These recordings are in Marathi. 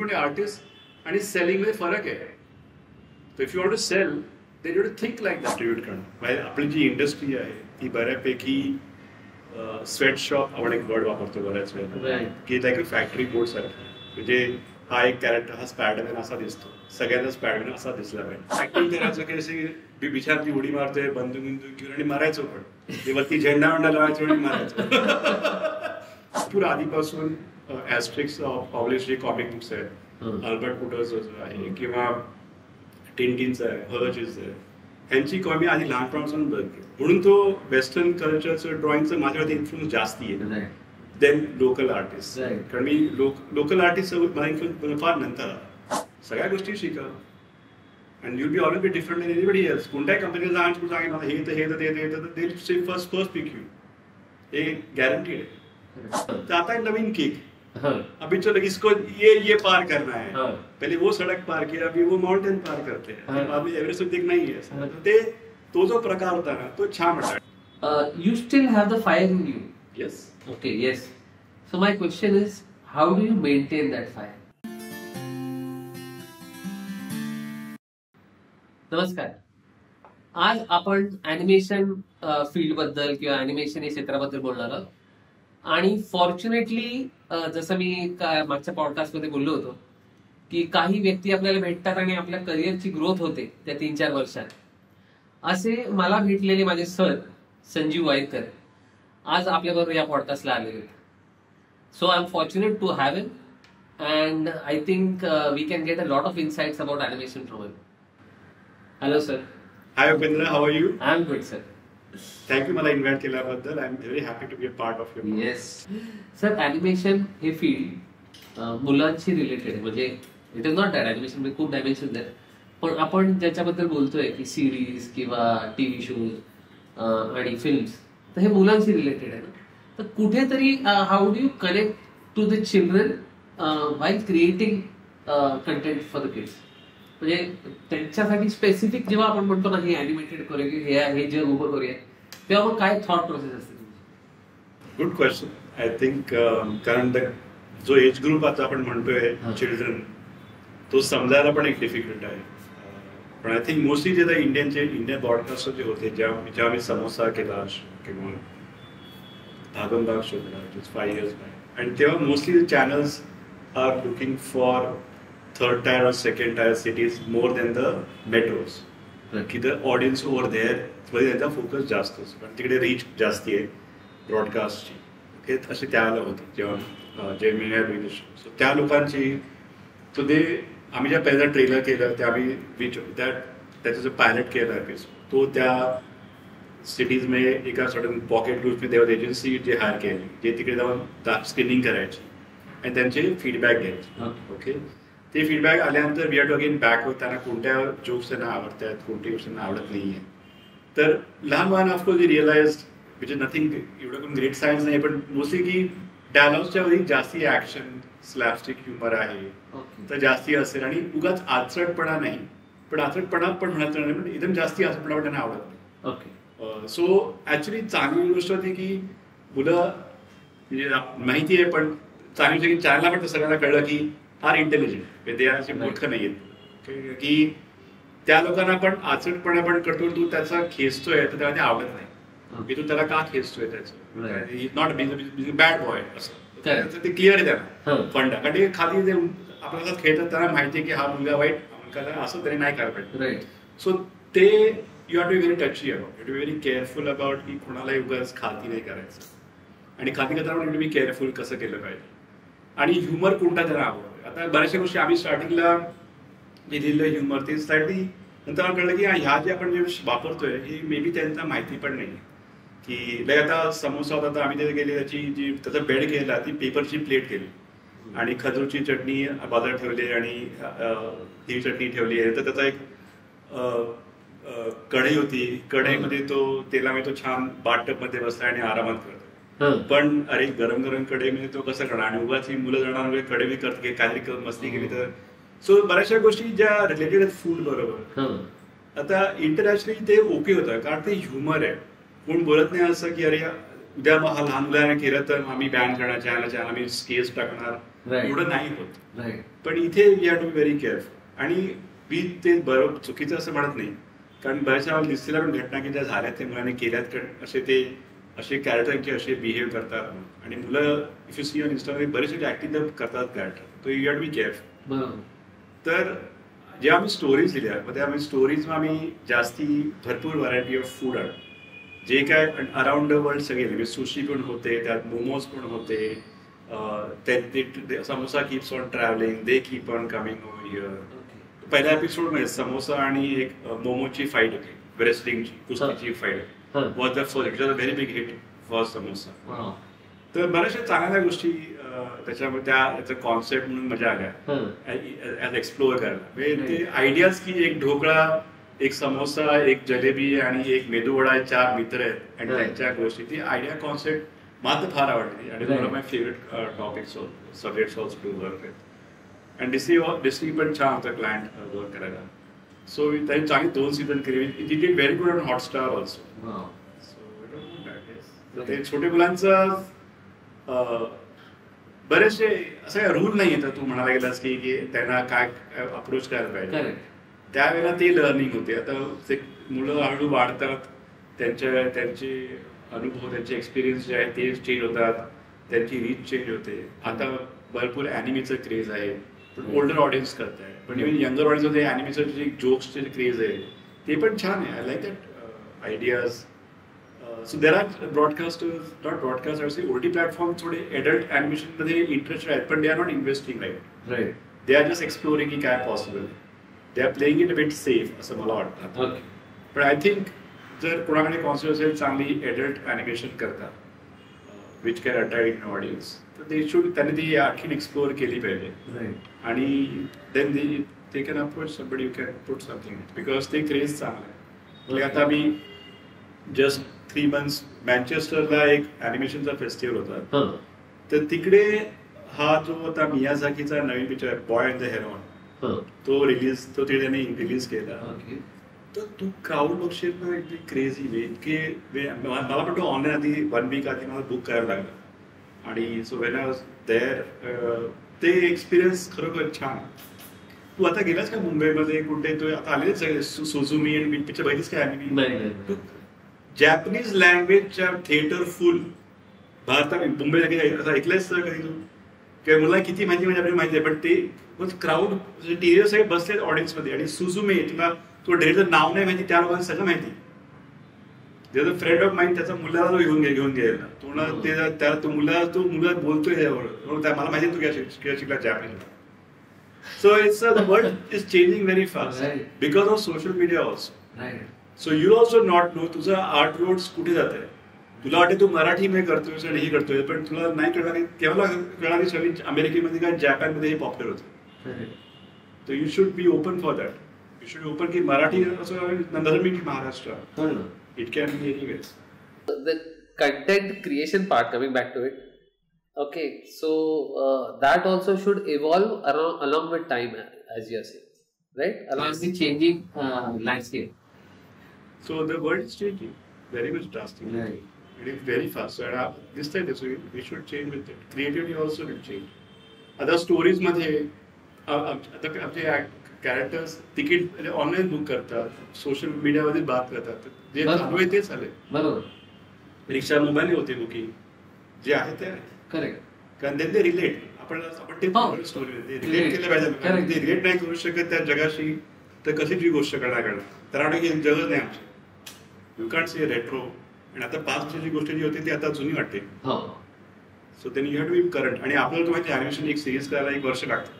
म्हणजे आर्टिस्ट आणि सेलिंग मध्ये फरक आहे. If you want to sell then you to think like that. Distribute करणं. आपली जी इंडस्ट्री आहे ती बऱ्यापैकी स्वेट शॉप आपण एक वर्ड वापरतो बऱ्याच वेळेला की लाईक अ फॅक्टरी बोर्ड सारखं. म्हणजे हा एक कॅरेक्टर हा स्पायडरमॅन असा दिसतो, सगळ्यांना स्पायडरमॅन असा दिसला पाहिजे. ऍक्टिंग करायचं की अशी बिचारती उडी मारतोय बंदूक घेऊन आणि मारायचो, पण ते वरती झेंडा वंडा लावायचो आणि मारायचो. पुरा आधीपासून ऍस्ट्रिक्स पब्लिश जे कॉमिक बुक्स आहेत, अल्बर्ट पुटरचं आहे किंवा टिनटिनचं आहे, हर्चचं आहे, ह्यांची कॉमी आधी लहानपणापासून बघते. म्हणून तो वेस्टर्न कल्चरचं ड्रॉइंगचं माझ्यावरती इन्फ्लुएन्स जास्ती आहे देन लोकल आर्टिस्ट. कारण मी लोकल आर्टिस्ट मला इन्फ्लुएन्स फार नंतर सगळ्या गोष्टी शिका and you be always be different than anybody else. कोणत्याही कंपनीला सांगेल मला हे तर ते से फर्स्ट पिक यू, हे गॅरंटीड आहे. तर आता नवीन केक अभी चलो इसको ये पार करना है, पहले वो सड़क पार किया, अभी वो माउंटेन पार करते हैं, अभी एवरेस्ट देखना ही है. ते तो जो प्रकार होता ना तो छान वाटला. You still have the fire in you. Yes. Okay, yes. So my question is, how do you maintain that fire? नमस्कार. आज आपण ॲनिमेशन फील्ड बद्दल किंवा ॲनिमेशन या क्षेत्राबद्दल बोलणार आहोत. आणि फॉर्च्युनेटली जसं मी मागच्या पॉडकास्टमध्ये बोललो होतो की काही व्यक्ती आपल्याला भेटतात आणि आपल्या करिअरची ग्रोथ होते त्या 3-4 वर्षात. असे मला भेटलेले माझे सर संजीव वाईकर आज आपल्याबरोबर या पॉडकास्टला आलेले आहेत. So I am fortunate to have him and I think we can get a lot of insights about animation from him. Hello sir. Hi Upendra, how are you? I am good sir. Thank you मला इन्व्हाइट केल्याबद्दल. I am very happy to be a part of your. Yes sir. Animation हे फील्ड मुलांशी रिलेटेड आहे. म्हणजे it is not that animation मध्ये खूप डायमेन्शन आहेत, पण आपण ज्याच्याबद्दल बोलतोय की सिरीज किंवा टीव्ही शोज आणि फिल्म्स, तर हे मुलांशी रिलेटेड आहे ना. तर कुठेतरी how do you connect to the children while creating content for the kids? म्हणजे त्यांच्यासाठी स्पेसिफिक जेव्हा आपण म्हणतो ना हे अॅनिमेटेड करूया की हे जग उभं करूया, तेव्हा मग काय थॉट प्रोसेस असते? Good question. आय थिंक कारण जो एज ग्रुप आता आपण म्हणतोय चिल्ड्रन, तो समजायला पण एक डिफिकल्ट आहे. पण आय थिंक मोस्टली जे इंडियन ब्रॉडकास्टर जे होते, जेव्हा मी समोसा केला किंवा भागमभाग शोधला 5 years back, आणि तेव्हा mostly channels are looking for third tier or second tier cities more than the metros. की द ऑडियन्स ओव्हर देअर मध्ये त्यांचा फोकस जास्त असतो, कारण तिकडे रीच जास्ती आहे ब्रॉडकास्टची. हे असे त्यावेळेला होते जेव्हा जे मी बघितलं. सो त्या लोकांची तो ते आम्ही ज्या पहिला ट्रेलर केलं ते आम्ही त्याचं जो पायलट केलं एपिसोड, तो त्या सिटीज मध्ये एका सडन पॉकेट ग्रुपमध्ये तेव्हा एजन्सी जे हायर केली, जे तिकडे जाऊन स्क्रीनिंग करायची आणि त्यांचे फीडबॅक घ्यायचे. ओके. ते फीडबॅक आल्यानंतर वी आर टॉकिंग बॅक, त्यांना कोणत्या जोक्स त्यांना आवडतात, कोणत्या गोष्टी त्यांना आवडत नाही आहे. तर लहान लहान of course we realise which is nothing एवढं पण ग्रेट सायन्स नाही, पण मोस्टली की डायलॉग्सच्या वरी जास्ती ऍक्शन स्लॅपस्टिक ह्युमर आहे तर जास्ती असेल आणि उगाच आचरटपणा नाही, पण आचरटपणा पण म्हणत नाही, पण एकदम जास्ती आचरटपणा पण त्यांना आवडत नाही. ओके. सो ऍक्च्युली चांगली गोष्ट होती की मुलं म्हणजे माहिती आहे, पण चांगली गोष्ट की चॅनलला पण सगळ्यांना कळलं की फार इंटेलिजंट ते असे मूर्ख नाही आहेत, की त्या लोकांना पण आचरटपणा पण कळतो. तू त्याचा खेचतोय तर त्याला ते आवडत नाही की तू त्याला का खेचतोय, त्याचं इज नॉट बॅड बॉय असं ते क्लिअर आहे त्यांना फंडा. कारण ते खाली आपल्याला खेळतात त्यांना माहिती आहे की हा मुलगा वाईट असं तरी नाही करायला पाहिजे. सो ते you have to be very touchy about, you to be very careful about की कोणालाही उगाच खाती नाही करायचं. आणि खाती करताना पण यू टू बी केअरफुल कसं केलं पाहिजे आणि ह्युमर कोणता त्यांना आवडतो. आता बऱ्याचशा गोष्टी आम्ही स्टार्टिंगला लिहिलेलं ह्युमर ते स्लाइटली नंतर कळलं की ह्या जे आपण जे वापरतोय हे मे बी त्यांना माहिती पण नाही की आता समोसा होता तर आम्ही तिथे गेले, त्याचा बेड केला, ती पेपरची प्लेट केली आणि खजूरची चटणी बाजूला ठेवली आणि ही चटणी ठेवली आहे. तर त्याचा एक कढई होती, कढईमध्ये तो तेलामध्ये तो छान बाथटबमध्ये बसला आणि आरामात करतो. पण अरे गरम गरम कढई म्हणजे तो कसं करणार आणि उगाच ही मुलं जाणार कढई बी करते काहीतरी मस्ती केली तर. सो बऱ्याचशा गोष्टी ज्या रिलेटेड आहेत फूड बरोबर. आता इंटरनॅशनली ते ओके होतं कारण ते ह्युमर आहे. कोण बोलत नाही असं की अरे उद्या मग हा लहान मुलांना केलं तर आम्ही बॅन करणार, आम्ही स्केल्स टाकणार एवढं नाही होत. राईट. पण इथे you have to be very careful. आणि मी ते बरोबर चुकीचं असं म्हणत नाही, कारण बऱ्याचशा दिसलेल्या पण घटना की ज्या झाल्या ते मुलांनी केल्यात असे कॅरेक्टर असे बिहेव करतात. आणि मुलं if you see on Instagram बरेचसे ऍक्टिव्ह करतात कॅरेक्टर, तो you have to be careful. तर जेव्हा आम्ही स्टोरीज लिहिल्या मग त्या स्टोरीज आम्ही जास्ती भरपूर व्हरायटी ऑफ फूड आहे, जे काय अराउंड द वर्ल्ड सगळे म्हणजे सुशी पण होते, त्यात मोमोज पण होते, samosa keeps on travelling, they keep on coming over here. पहिल्या एपिसोड मध्ये समोसा आणि एक मोमोची फाईट होती, रेसलिंगची कुस्तीची fight was the first. It was a very big hit for samosa. तर बऱ्याचशा चांगल्या गोष्टी त्याच्यामध्ये त्याचा कॉन्सेप्ट म्हणून मजा आल्या एक्सप्लोअर करायला. म्हणजे ते आयडियाज की एक ढोकळा, एक समोसा, एक जलेबी आणि एक मेदूवडा, 4 मित्र आहेत आणि त्यांच्या गोष्टी, ती आयडिया कॉन्सेप्ट मला तर फार आवडली. आणि one of my favourite topics subjects also to work with. आणि डिस्नी पण छान होतं क्लायंट वर्क करायला. सो त्यांनी चांगली 2 सीझन केली. It did very good on Hotstar also. So ते छोटे मुलांचं बरेचसे असं रूल नाही येतं. तू म्हणायला गेलास की त्यांना काय अप्रोच करायला पाहिजे, त्यावेळेला ते लर्निंग होते. आता ते मुलं हळूहळू वाढतात, त्यांचे अनुभव, त्यांचे एक्सपिरियन्स जे आहे ते चेंज होतात, त्यांची रीच चेंज होते. आता भरपूर अॅनिमेचं क्रेज आहे, पण ओल्डर ऑडियन्स करत आहे. पण इव्हन यंगर ऑडियन्स मध्ये अॅनिमेचं जे जोक्सचे क्रेज आहे ते पण छान आहे. I like that ideas. So there are broadcasters, not broadcast, I say OTT platform थोडे एडल्ट अॅनिमेशन मध्ये इंटरेस्टेड आहेत, पण they are not investing right. They are just exploring की काय possible. They are playing it a bit safe असं मला वाटतं. पण आय थिंक जर कोणाकडे कॉन्सेप्ट असेल चांगली एडल्ट अॅनिमेशन करता which can attract in audience, तर त्यांनी ती आणखीन एक्सप्लोअर केली पाहिजे. आणि then they can approach somebody you can put something, because ते क्रेज चांगलं आहे. म्हणजे आता मी जस्ट 3 months मँचेस्टरला एक अॅनिमेशनचा फेस्टिवल होता, तर तिकडे हा जो होता मियाझाकीचा नवीन पिक्चर आहे बॉय अँड द हेरोन, तो त्यांनी रिलीज केला. तर तू क्राऊड बघशील ना, इतकी क्रेझी वे, इतके मला पण तो ऑनलाईन आधी 1 week आधी मला बुक करायला लागला. आणि so when I was there, ते एक्सपिरियन्स खरोखर छान. तू आता गेलास का मुंबईमध्ये कुठे? तू आता आलेच आहे सुझुमी आणि पिक्चर बघितलीस का अॅनिमी? जॅपनीज लँग्वेजच्या थिएटर फुल भारतात मुंबईला असं ऐकलंयस कधी तू? किंवा मुलांना किती माहिती म्हणजे आपल्याला माहिती आहे, पण ते क्राऊड टीरियर सगळे बसले ऑडियन्समध्ये. आणि सुझुमी तुला तो डेरीचं नाव नाही माहिती, त्या लोकांना सगळं माहिती. त्याचा फ्रेंड ऑफ माइंड त्याचा मुलाला तो घेऊन गेला, तो मुलगा बोलतोय त्यावर, मला माहिती तू काय शिकला Japanese. So it's the world is changing very fast because of social media also. So you also not know तुझं आर्ट रोड्स कुठे जात आहे. तुला वाटते तू मराठीमध्ये करतोय आणि हे करतोय, पण तुला नाही कळणार, केव्हा कळणारी सगळी अमेरिकेमध्ये काय जपानमध्ये हे पॉप्युलर होतं. तर you should be open for that. You should open की मराठी असं नंतर मी Maharashtra, it can be anyways. The content creation part, coming back to it, okay, so that also should evolve along with time, as you are saying, right? Along with changing landscape. So the world is changing very much drastically. It is very fast. So this time we should change with it. Creativity also will change. आता स्टोरीज मध्ये आता आमचे कॅरेक्टर्स तिकीट ऑनलाईन बुक करतात, सोशल मीडियामध्ये बात करतात, जे चालू आहे तेच आले. बरोबर. रिक्षा मोबाईल होते बुकिंग जे आहे ते करेक्ट, कारण ते रिलेट आपण ते स्टोरी रिलेट केलं पाहिजे. ते रिलेट नाही करू शकत त्या जगाशी, तर कशी जी गोष्ट करणार तर जगच नाही आमची. You can't see retro. आणि आता पास्टची जी गोष्ट जी होती ती आता जुनी वाटते. So then you have to be current. आणि आपल्याला माहिती अॅनिमेशन एक सिरीज करायला 1 वर्ष लागतं.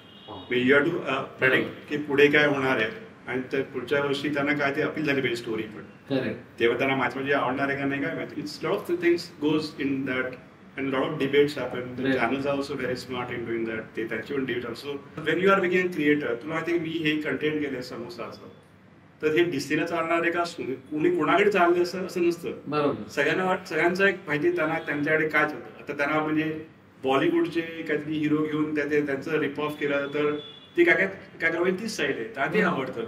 यू हॅव टू प्रेडिक्ट की पुढे काय होणार आहे, आणि त्या पुढच्या वर्षी त्यांना काय ते अपील झाली पाहिजे स्टोरी. पण तेव्हा त्यांना माझं म्हणजे आवडणार आहे का नाही काय माहिती. It's lot of things goes in that and lot of debates happen. The channels are also very smart in doing that. ते त्यांची पण debate also. When you are beginning creator, तुला माहिती मी हे कंटेंट केलंय समोसाचं, तर हे डिस्नीला चालणार आहे का, कोणी कोणाकडे चाललंय असं नसतं. बरोबर. सगळ्यांचा एक माहिती त्यांना त्यांच्याकडे काय चालतं. आता त्यांना म्हणजे बॉलिवूडचे काहीतरी हिरो घेऊन त्यांचं रिप ऑफ केलं तर ते काय करावं तीच साईड आहे, त्यांना ते आवडतं.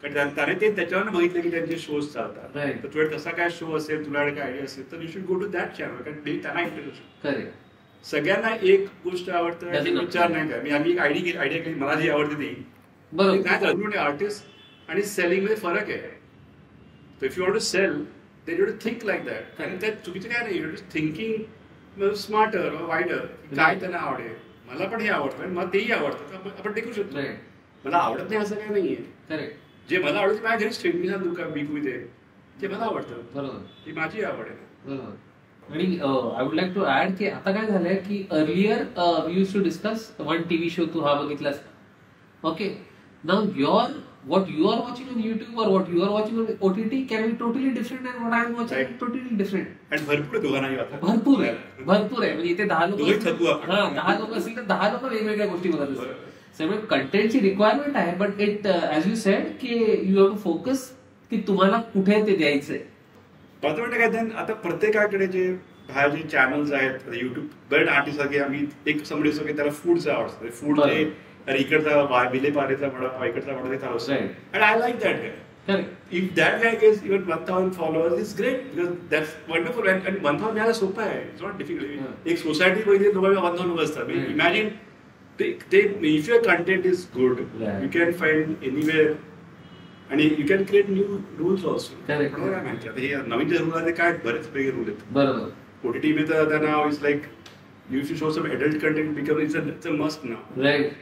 कारण त्याने ते त्याच्यावर बघितलं की त्यांचे शोज चालतात. तर तुझ्या कसा काय शो असेल, तुला काय आयडिया असेल तर you should go to that channel, कारण त्यांना इंटरेस्ट. सगळ्यांना एक गोष्ट आवडतं Doesn't आणि विचार नाही काय. आम्ही एक आयडिया केली, मला जी आवडते ती बरोबर. आर्टिस्ट आणि सेलिंग मध्ये फरक आहे. If you want to sell then you think like that. कारण त्यात चुकीचं काय नाही, यू थिंकिंग स्मार्टर वाईडर, काय त्यांना आवडेल. मला पण हे आवडतं, मला तेही आवडतं, आपण टिकू शकतो. मला आवडत नाही असं काही नाहीये. जे मला आवडतं माझ्या घरी स्ट्रीटला दुकान बिकू इथे, ते मला आवडतं. बरोबर, ती माझी आवड आहे. बरोबर. आणि I would like to add की आता काय झालंय की earlier we use to discuss one TV show तू हा बघितलास. Okay, now what you are watching on YouTube or what you are watching on OTT can be totally different and what I am watching is totally different. आणि भरपूर दोघांनाही भरपूर आहे म्हणजे इथे 10 लोक 10 लोक असतील तर 10 लोक वेगवेगळ्या गोष्टी बघत असतात. त्यामुळे कंटेंटची रिक्वायरमेंट आहे, but it as you sed की यू हॅव टू फोकस की तुम्हाला कुठे ते द्यायचंय. काय आता प्रत्येकाकडे जे बाहेर जे चॅनल्स आहेत युट्यूब, बरेच आर्टिस्ट आहे, आम्ही एक समजू शकतो त्याला फूडचं आवडतं. फूड अरे इकडचा विलेपार्लेचा वडापाव, इकडचा वडा ते आवडतो. And I like that guy. If that guy gets even 1,000 followers, it's great because that's wonderful. And 1,000 मिळायला सोपं आहे, it's not difficult. एक सोसायटी मध्ये 1,000 लोक असतात. Imagine if your content is good, you can find anywhere आणि you can create new rules also. हे नवीन जे रूल आहे काय बरेच वेगळे रूल आहेत. बरोबर. OTT मध्ये आता नाव is like you should show some adult content because it's a must now. Right.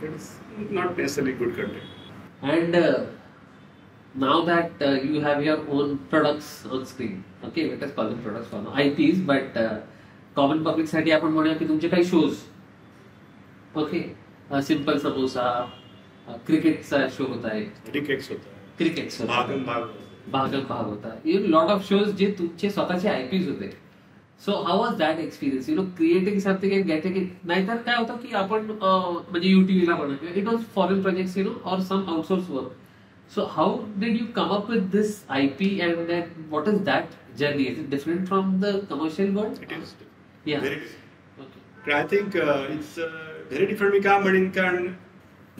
It's not necessarily good content. And now that you have your own products on screen, okay, let us call them products for now, IPs, but common public साठी आपण म्हणूया की तुमचे काही शोज, ओके, सिंपल समोसा, क्रिकेटचा शो होता है, क्रिकेट भागम भाग होता, लॉट ऑफ शोज जे तुमचे स्वतःचे आयपीज होते. So how was that experience, creating something and getting it. नाहीतर काय होतं की आपण म्हणजे युटीव्हीला म्हणा, it was foreign projects or some outsource work. So how did you come up with this IP and then what is that journey? Is it different from the commercial world? It is. Yeah. Very different. Okay. I think it's very different. मी का म्हणेन कारण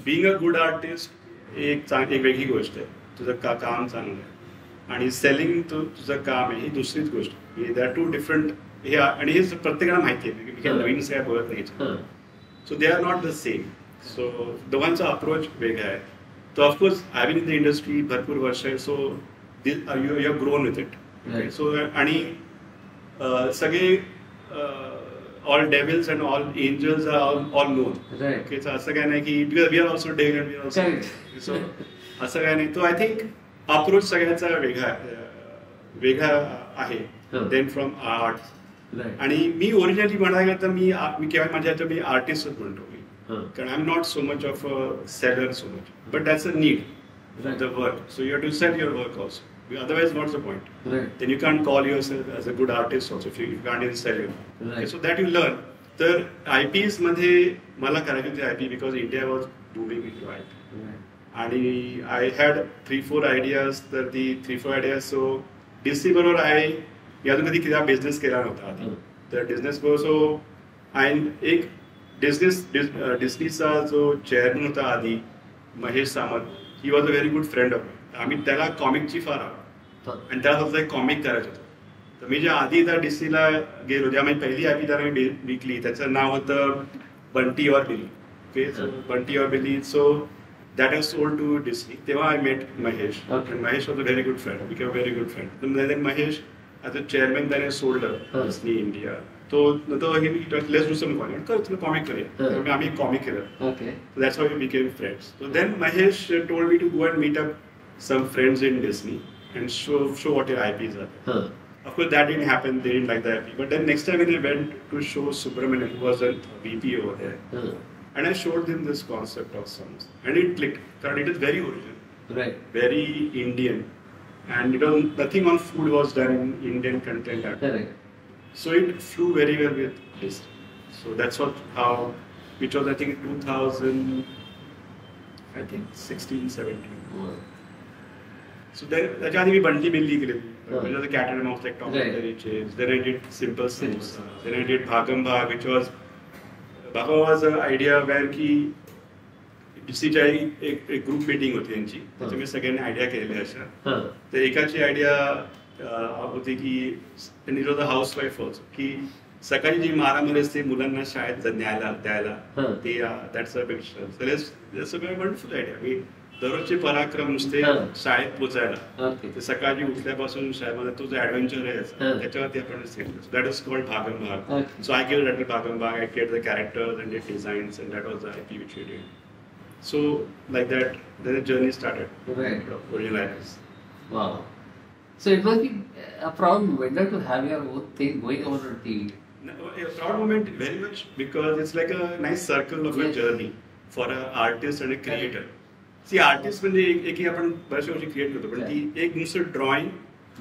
being a good artist एक वेगळी गोष्ट आहे. तुझं काम चांगलं आहे आणि सेलिंग तुझं काम आहे ही दुसरीच गोष्ट. They are two different. हे आणि हे प्रत्येकाला माहिती आहे की नवीन काय बोलत नाही. So they are not the same. So दोघांचा अप्रोच वेगळा आहे. So of course, I've been in the industry भरपूर वर्ष आहे, so you have grown with it. Right. So आणि सगळे all devils and all angels are all known. Right. Okay, so असं काय नाही की because we are also devil and we are also angels. So असं काय नाही. So I think approach सगळ्यांचा वेगळा आहे. Then from art. आणि मी ओरिजिनली म्हणायला तर मी केव्हा माझ्या मी आर्टिस्टच म्हणतो. Because I'm not so much of a seller so much, but that's a need, the work. So you have to sell your work also. Otherwise, what's the point? Right. Then you can't call yourself as a good artist also if you can't even sell it. Right. Okay, so that you learn. तर IPs मध्ये मला करायची होती IP because India was booming into IP. आणि I had 3-4 ideas. तर ती 3-4 ideas. So DC बरोबर यातून कधी किती बिझनेस केला नव्हता आधी. तर बिझनेस बरोबर सो एक डिस्नीचा जो चेअरमन होता आधी Mahesh Samant, he was a very good friend of me. आम्ही त्याला कॉमिकची फार आवड आणि त्याला फक्त एक कॉमिक करायचं होतं. तर मी जे आधी त्या डिस्नीला गेलो ज्या माझी पहिली आधी त्याला मी विकली त्याचं नाव होतं बंटी और बिली. ओके, बंटी और Billy. So that has sold to Disney. तेव्हा I met Mahesh. Mahesh was a very good friend, become very good friend. Mahesh as a chairman त्याने सोडलं डिस्नी इंडिया. तो लेट्स डू सम कॉमिक. तुला कॉमिक करूया. आम्ही कॉमिक केलं. That's how we became friends. So then Mahesh told me to go and meet up some friends in Disney and show what your IPs are. Of course, that didn't happen. They didn't like the IP. But then next time when I went to show Subramanian, who was a VP over there, and I showed them this concept of songs, and it clicked. Because it is very original, right? Very Indian, and nothing on food was done in Indian content. Correct. So it flew very well with this. So that's which was I think 2016-17. So then त्याच्या आधी मी बंटी बिल्ली केली. Which was a cat and mouse like Tom and Jerry chase. Then I did Simple Sims. Then I did Bhagam Bhag, which was an idea where की डिसीच्या एक ग्रुप मीटिंग होती त्यांची. त्याच्यामुळे सगळ्यांनी आयडिया केलेल्या अशा. तर एकाची आयडिया होती की त्यांनी जो हाऊस वाईफ ऑल्सो की सकाळी जी मारामारी असते मुलांना शाळेत न्यायला द्यायला हं. ते दॅट्स अ बिग सगळं वंडरफुल आयडिया. मी दररोजचे पराक्रम नुसते हं. शाळेत पोचायला ओके. ते सकाळी उठल्यापासून शाळेमध्ये तो जो ऍडव्हेंचर आहे हं. त्याच्यावरती आपण दॅट इज कॉल्ड भागम भाग. Okay. So I gave that Bhagam Bhag, I created the characters and the designs, and that was the IP which we did. So, like that, then the journey started. Right. Original IPs. Wow. So it must be a proud moment to have your own thing going on TV. A proud moment, very much, because it's like a nice circle of a Yes. journey for an artist and a creator. See, artist म्हणजे एक आपण बऱ्याचशा गोष्टी क्रिएट करतो, पण ती एक नुसतं ड्रॉइंग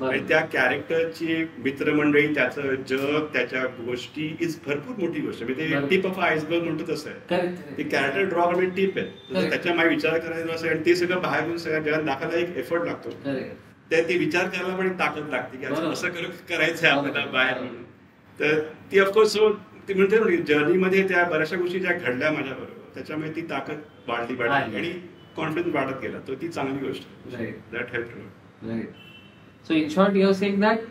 आणि त्या कॅरेक्टरची मित्रमंडळी, त्याचं जग, त्याच्या गोष्टी इज भरपूर मोठी गोष्ट. म्हणजे ते टिप ऑफ आयसबर्ग म्हणतो तसं आहे. Correct. ते कॅरेक्टर ड्रॉ करणे टिप आहे. Correct. त्याच्या मागे विचार करायचा असेल आणि ते सगळं बाहेर घेऊन सगळ्या जगात दाखवायला एक एफर्ट लागतो. Correct. ते विचार करायला पण एक ताकद लागते की आता बरोबर. असं करायचं आहे आपल्याला बाहेर बरोबर. म्हणून. तर ती ऑफकोर्स सो ती म्हणते ना जर्नीमध्ये त्या बऱ्याचशा गोष्टी ज्या घडल्या माझ्या बरोबर त्याच्यामुळे ती ताकद वाढली आहे. आणि कॉन्फिडन्स वाढत गेला. तर ती चांगली गोष्ट Right. That help. Right. So in short, you are saying that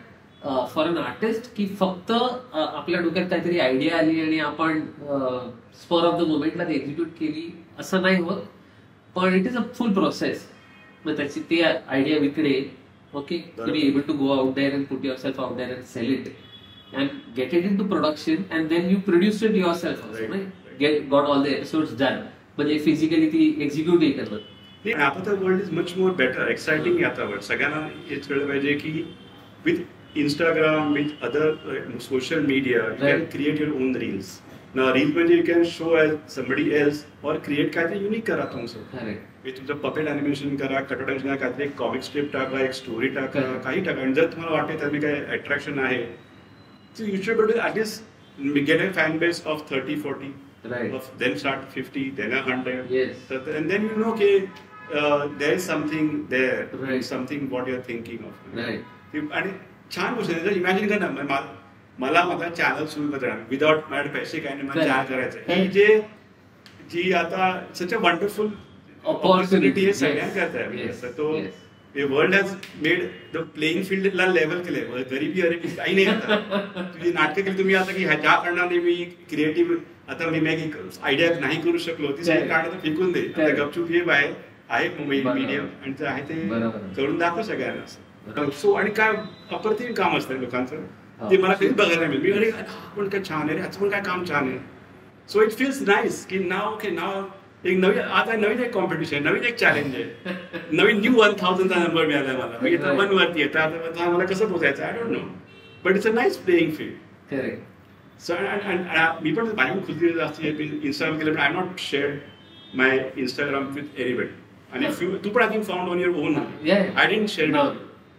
for an artist की फक्त आपल्या डोक्यात काहीतरी आयडिया आली आणि आपण स्पर ऑफ द मोमेंटला ती एक्झिक्यूट केली असं नाही होत, पण it is a full process. मग त्याची ती आयडिया विकणे, okay, to be able to go out there and put yourself out there and sell it and get it into production and then you produce it yourself also, get got all the episodes done, म्हणजे फिजिकली ती एक्झिक्यूट करणं. आता तर world is much more better, exciting आता वर्ल्ड. सगळ्यांना हेच कळलं पाहिजे की with Instagram, with other social media, you can create your own reels. Reel म्हणजे you can show as somebody else or create काहीतरी युनिक करा तुमचं. तुमचं पपेट अॅनिमेशन करा, कटआउट अॅनिमेशन करा, काहीतरी एक कॉमिक स्ट्रिप टाका, एक स्टोरी टाका, काही टाका. आणि जर तुम्हाला वाटते त्यात काही अट्रॅक्शन आहे, so you should at least get a fan base of 30-40. Of then start 50, then 100. Yes. And then you know there is something there, Right. something what you are thinking of. Right. आणि छान गोष्ट आहे. इमॅजिन कर ना, मला माझा चॅनल सुरू करणार विदाउट माझे पैसे काही नाही, मला चॅनल करायचं. ही जी आता सच अ वंडरफुल ऑपॉर्च्युनिटी आहे सगळ्यांकरता. तो world has made the playing फील्डला लेवल केलंय. गरिबी अरे काही नाही. आता तुझी नाटकं केली तुम्ही आता की ह्या कारणाने मी क्रिएटिव्ह आता मी आयडिया नाही करू शकलो, ती सगळी काढणं फेकून दे. आता गपचूप हे बाहेर आहे मीडियम आणि ते आहे ते करून दाखव सगळ्यांना. सो आणि काय अप्रतिम काम असतं लोकांचं, ते मला कधीच बघायला मिळेल. मी अरे पण काय छान आहे, याचं पण काय काम छान आहे. सो इट फील्स नाईस की नाव एक नवीन एक कॉम्पिटिशन, नवीन एक चॅलेंज आहे, नवीन न्यू 1000चा नंबर मिळाला मला. म्हणजे 1 वरती येतात, आता मला कसं पोचायचं I don't know, but it's a nice playing field. So मी पण माझी खुशी असते इंस्टाग्राम केलं, पण I not share my Instagram with anybody. आणि तू पण I think found on your own. I didn't share it.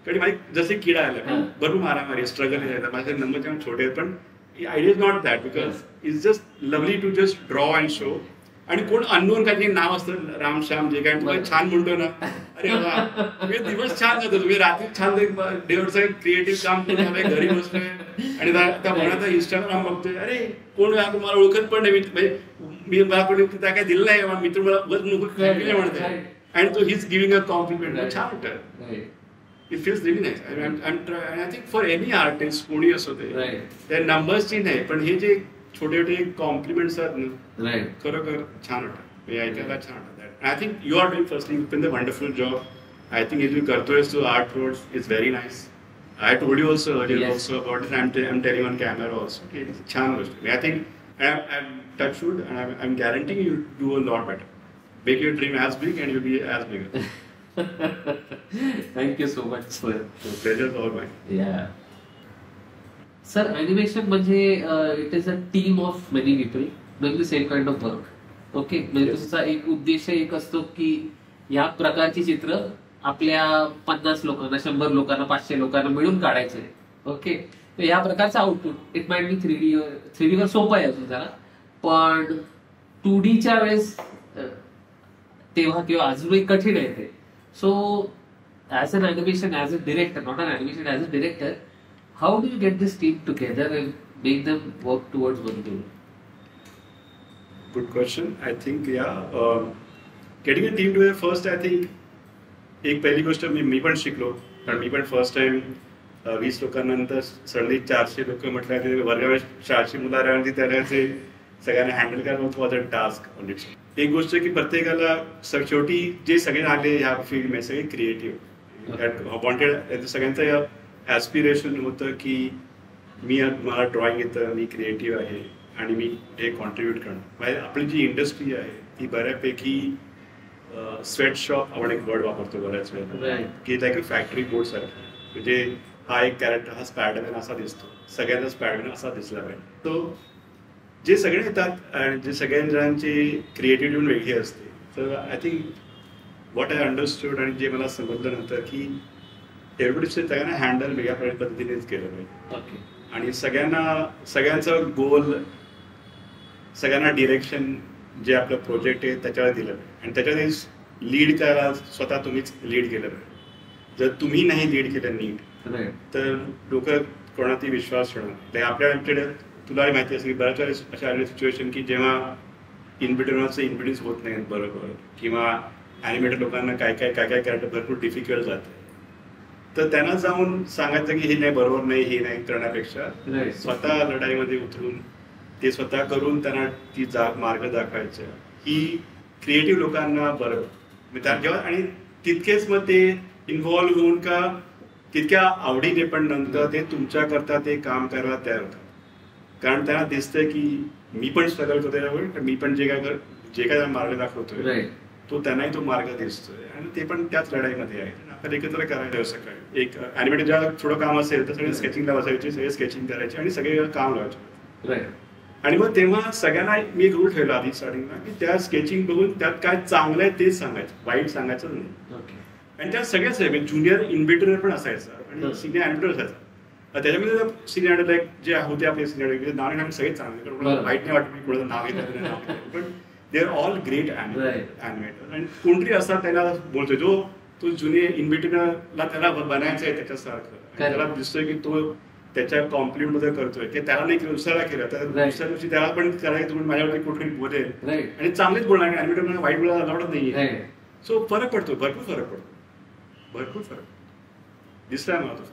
कारण माझी जसे किडा आला भरपूर मारामारी स्ट्रगल येतात, माझे नंबर जेव्हा छोटे आहेत, पण idea is not that, because it's just lovely to just draw and show. आणि कोण अननोन काही नाव असतं, राम श्याम जे काय तुम्हाला छान म्हणतो ना, अरे वा दिवस छान जातो. तुम्ही रात्री छान डेवरचं क्रिएटिव्ह काम करून घरी बसतोय आणि त्या म्हणा इंस्टाग्राम बघतोय, अरे कोण तुम्हाला ओळखत पण नाही, मी मला कोणी त्या काय दिलं नाही, मित्र मला बस नको म्हणतोय आणि तो हिज गिव्हिंग अ कॉम्प्लिमेंट. छान वाटतं. It feels relief nice. I think for any artist कोणी असो ते, त्या नंबर्सची नाही, पण हे जे छोटे छोटे कॉम्प्लिमेंट्स आहेत ना, खरोखर छान वाटतं. हे ऐकायला छान वाटतं. I think you are doing firstly the wonderful job. I think हे जे करतोयस तू art roads is very nice. I told you also also about it. I am telling on camera also. छान गोष्ट. I think I am touchwood and I am guaranteeing you do a lot better. Make your dream as big and you'll be as bigger. Thank you so much, sir. Pleasure is all mine. Yeah. Sir, animation म्हणजे it is a team of many people doing the same kind of work. Okay, म्हणजे तुमचा एक उद्देश एक असतो की या प्रकारची चित्र आपल्या 50 लोकांना, 100 लोकांना, 500 लोकांना मिळून काढायचे. ओके, या प्रकारचा output it might be 3D वर सोपं आहे अजून जरा, पण 2Dच्या वेळेस तेव्हा किंवा अजूनही कठीण आहे ते. सो as an animation, as a director, not an animation, as a director, how do you get this team together and make them work towards one goal? Good question. I think getting a team together, first I think एक पहिली गोष्ट मी पण शिकलो, कारण मी पण फर्स्ट टाइम 20 लोकांनंतर सडनली 400 लोक म्हटल्यावर वर्गावर 400 मुलं आल्यावरती त्याला सगळ्यांना हँडल करणं वॉज अ टास्क. एक गोष्ट की प्रत्येकाला शेवटी जे सगळे आले ह्या फील्डमध्ये सगळे क्रिएटिव्ह वॉन्टेड. सगळ्यांचं ऍस्पिरेशन होतं की मला ड्रॉइंग येतं, मी क्रिएटिव्ह आहे आणि मी हे कॉन्ट्रीब्युट करणं. आपली जी इंडस्ट्री आहे ती बऱ्यापैकी स्वेट शॉप आपण एक वर्ड वापरतो बऱ्याच वेळेला की लाईक फॅक्टरी बोर्ड सारखं. म्हणजे हा एक कॅरेक्टर हा स्पायडरमॅन असा दिसतो, सगळ्यांना स्पायडरमॅन असा दिसला पाहिजे. तो जे सगळे येतात आणि जे सगळ्यांची क्रिएटिव्हिटी वेगळी असते. तर I think what I understood आणि जे मला समजलं नंतर की एव्हरीबडी सगळ्यांना हँडल वेगळ्या पद्धतीनेच केलं पाहिजे आणि सगळ्यांचा गोल, सगळ्यांना डिरेक्शन जे आपलं प्रोजेक्ट आहे त्याच्यावर दिलं पाहिजे आणि त्याच्यात लीड करायला स्वतः तुम्हीच लीड केलं पाहिजे. जर तुम्ही नाही लीड केलं नीट तर लोक कोणावरती विश्वास ठेवणार. आपल्याकडे तुला माहिती असेल की बऱ्याच वेळेस अशा आलेले सिच्युएशन की जेव्हा इनबिटन्स होत नाहीत बरोबर किंवा ॲनिमेटेड लोकांना काय कॅरेक्टर भरपूर डिफिकल्ट जातं. तर त्यांना जाऊन सांगायचं की हे नाही बरोबर नाही, हे नाही करण्यापेक्षा स्वतः लढाईमध्ये उतरून ते स्वतः करून त्यांना ती मार्ग दाखवायचं. ही क्रिएटिव्ह लोकांना बरं जेव्हा आणि तितकेच मग ते इन्व्हॉल्व्ह होऊन का तितक्या आवडीने पण नंतर ते तुमच्याकरता ते काम करायला तयार होतात. कारण त्यांना दिसतंय की मी पण स्ट्रगल करतोय, मी पण जे काय मार्ग दाखवतोय तो त्यांनाही तो मार्ग दिसतोय आणि ते पण त्याच लढाईमध्ये आहे. आपण एकत्र करायला असं काय एक ॲनिमेटेड जेव्हा थोडं काम असेल तर सगळे स्केचिंगला बसायचे, सगळे स्केचिंग करायचे आणि सगळे काम लावायचे. आणि मग तेव्हा सगळ्यांना मी एक रूल ठेवला आधी स्टार्टिंगला की त्या स्केचिंग बघून त्यात काय चांगलं आहे तेच सांगायचं, वाईट सांगायचं नाही. आणि त्या सगळ्याच आहे ज्युनियर इन्व्हेटर पण असायचा आणि सिनियर ॲनिमेटर असायचा. त्याच्यामध्ये सिनियर लाईक जे होते आपले सिनियर नाव सगळे चांगले वाईट नाही वाटत मी कोणाचं नाव घेतलं पण they R all great animator. आणि कोणतरी असा त्याला बोलतोय जो तो ज्युनियर इन्व्हेटरला त्याला बनायचं आहे त्याच्यासारखं, त्याला दिसतोय की तो त्याच्या कॉम्प्लिमेंट मध्ये करतोय की त्याला नाही दुसऱ्याला केलं तर दुसऱ्या दिवशी त्याला पण करायचं तुम्ही माझ्यावरती कुठे बोलेल आणि चांगलेच बोलणार आणि ॲनिमेटर वाईट बोलायला आवडत नाहीये. सो फरक पडतो, भरपूर फरक दिसलाय मला तो.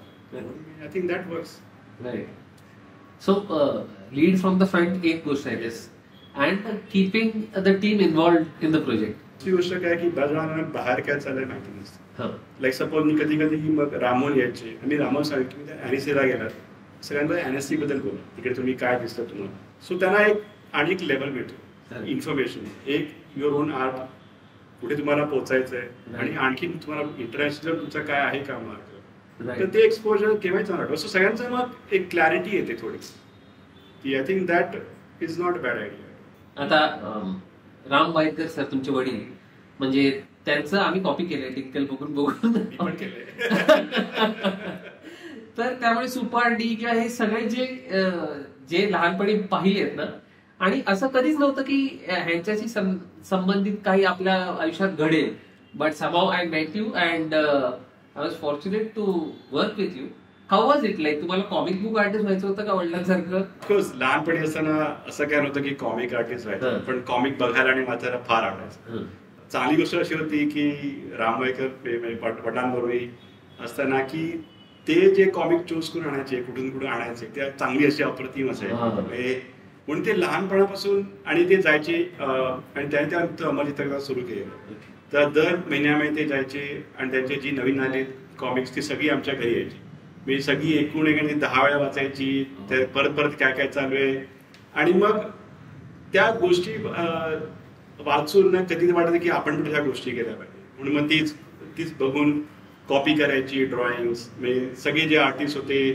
I think that works. Right. So, lead from the front एक गोष्ट आहे this and keeping the team involved in the project. ती गोष्ट काय की बाजूला बाहेर काय चाललंय माहिती नसतं. लाईक सपोज मी कधी मग रामोन यायचे आणि रामोन सांगितलं की त्या एनएससीला गेला सगळ्यांना एनएससी बद्दल बोला, तिकडे तुम्ही काय दिसतं तुम्हाला. सो त्यांना एक आणि एक लेवल मिळतो इन्फॉर्मेशन, एक युअर ओन आर्ट कुठे तुम्हाला पोहोचायचंय आणि आणखी तुम्हाला इंटरनॅशनल तुमचा काय आहे का मार्ग तर ते एक्सपोजर केव्हाच वाटतं. सो सगळ्यांचं मग एक क्लॅरिटी येते थोडी की I think that is not bad idea. आता राम वाईकर सर तुमचे वडील म्हणजे त्यांचं आम्ही कॉपी केलंय टिंकल बघून तर त्यामुळे सुपर डी किंवा हे सगळे जे लहानपणी पाहिलेत ना आणि असं कधीच नव्हतं की ह्यांच्याशी संबंधित काही आपल्या आयुष्यात घडेल. But somehow I met you and I was fortunate to work with you. How was it like? तुम्हाला कॉमिक बुक आर्टिस्ट व्हायचं होतं का वडिलांसारखं? ऑफकोर्स लहानपणी असताना असं काय नव्हतं की कॉमिक आर्टिस्ट व्हायचं, पण कॉमिक बघायला आणि वाचायला फार आवडायचं. चांगली गोष्ट अशी होती की राम वाईकर वडिलांबरोबर असताना की ते जे कॉमिक चूज करून आणायचे कुठून आणायचे त्या चांगली अशी अप्रतिम असायची. म्हणून ते लहानपणापासून आणि ते जायचे आणि त्याने त्या अमरचित्रकला सुरू केलं. तर दर महिन्यामध्ये ते जायचे आणि त्यांची जी नवीन आली कॉमिक्स ती सगळी आमच्या घरी यायची. मी सगळी एकूण 10 वेळा वाचायची, परत काय चालू आहे आणि मग त्या गोष्टी वाचून कधी वाटतं की आपण पण ह्या गोष्टी केल्या पाहिजे. म्हणून मग तीच बघून कॉपी करायची ड्रॉइंग्स. म्हणजे सगळे जे आर्टिस्ट होते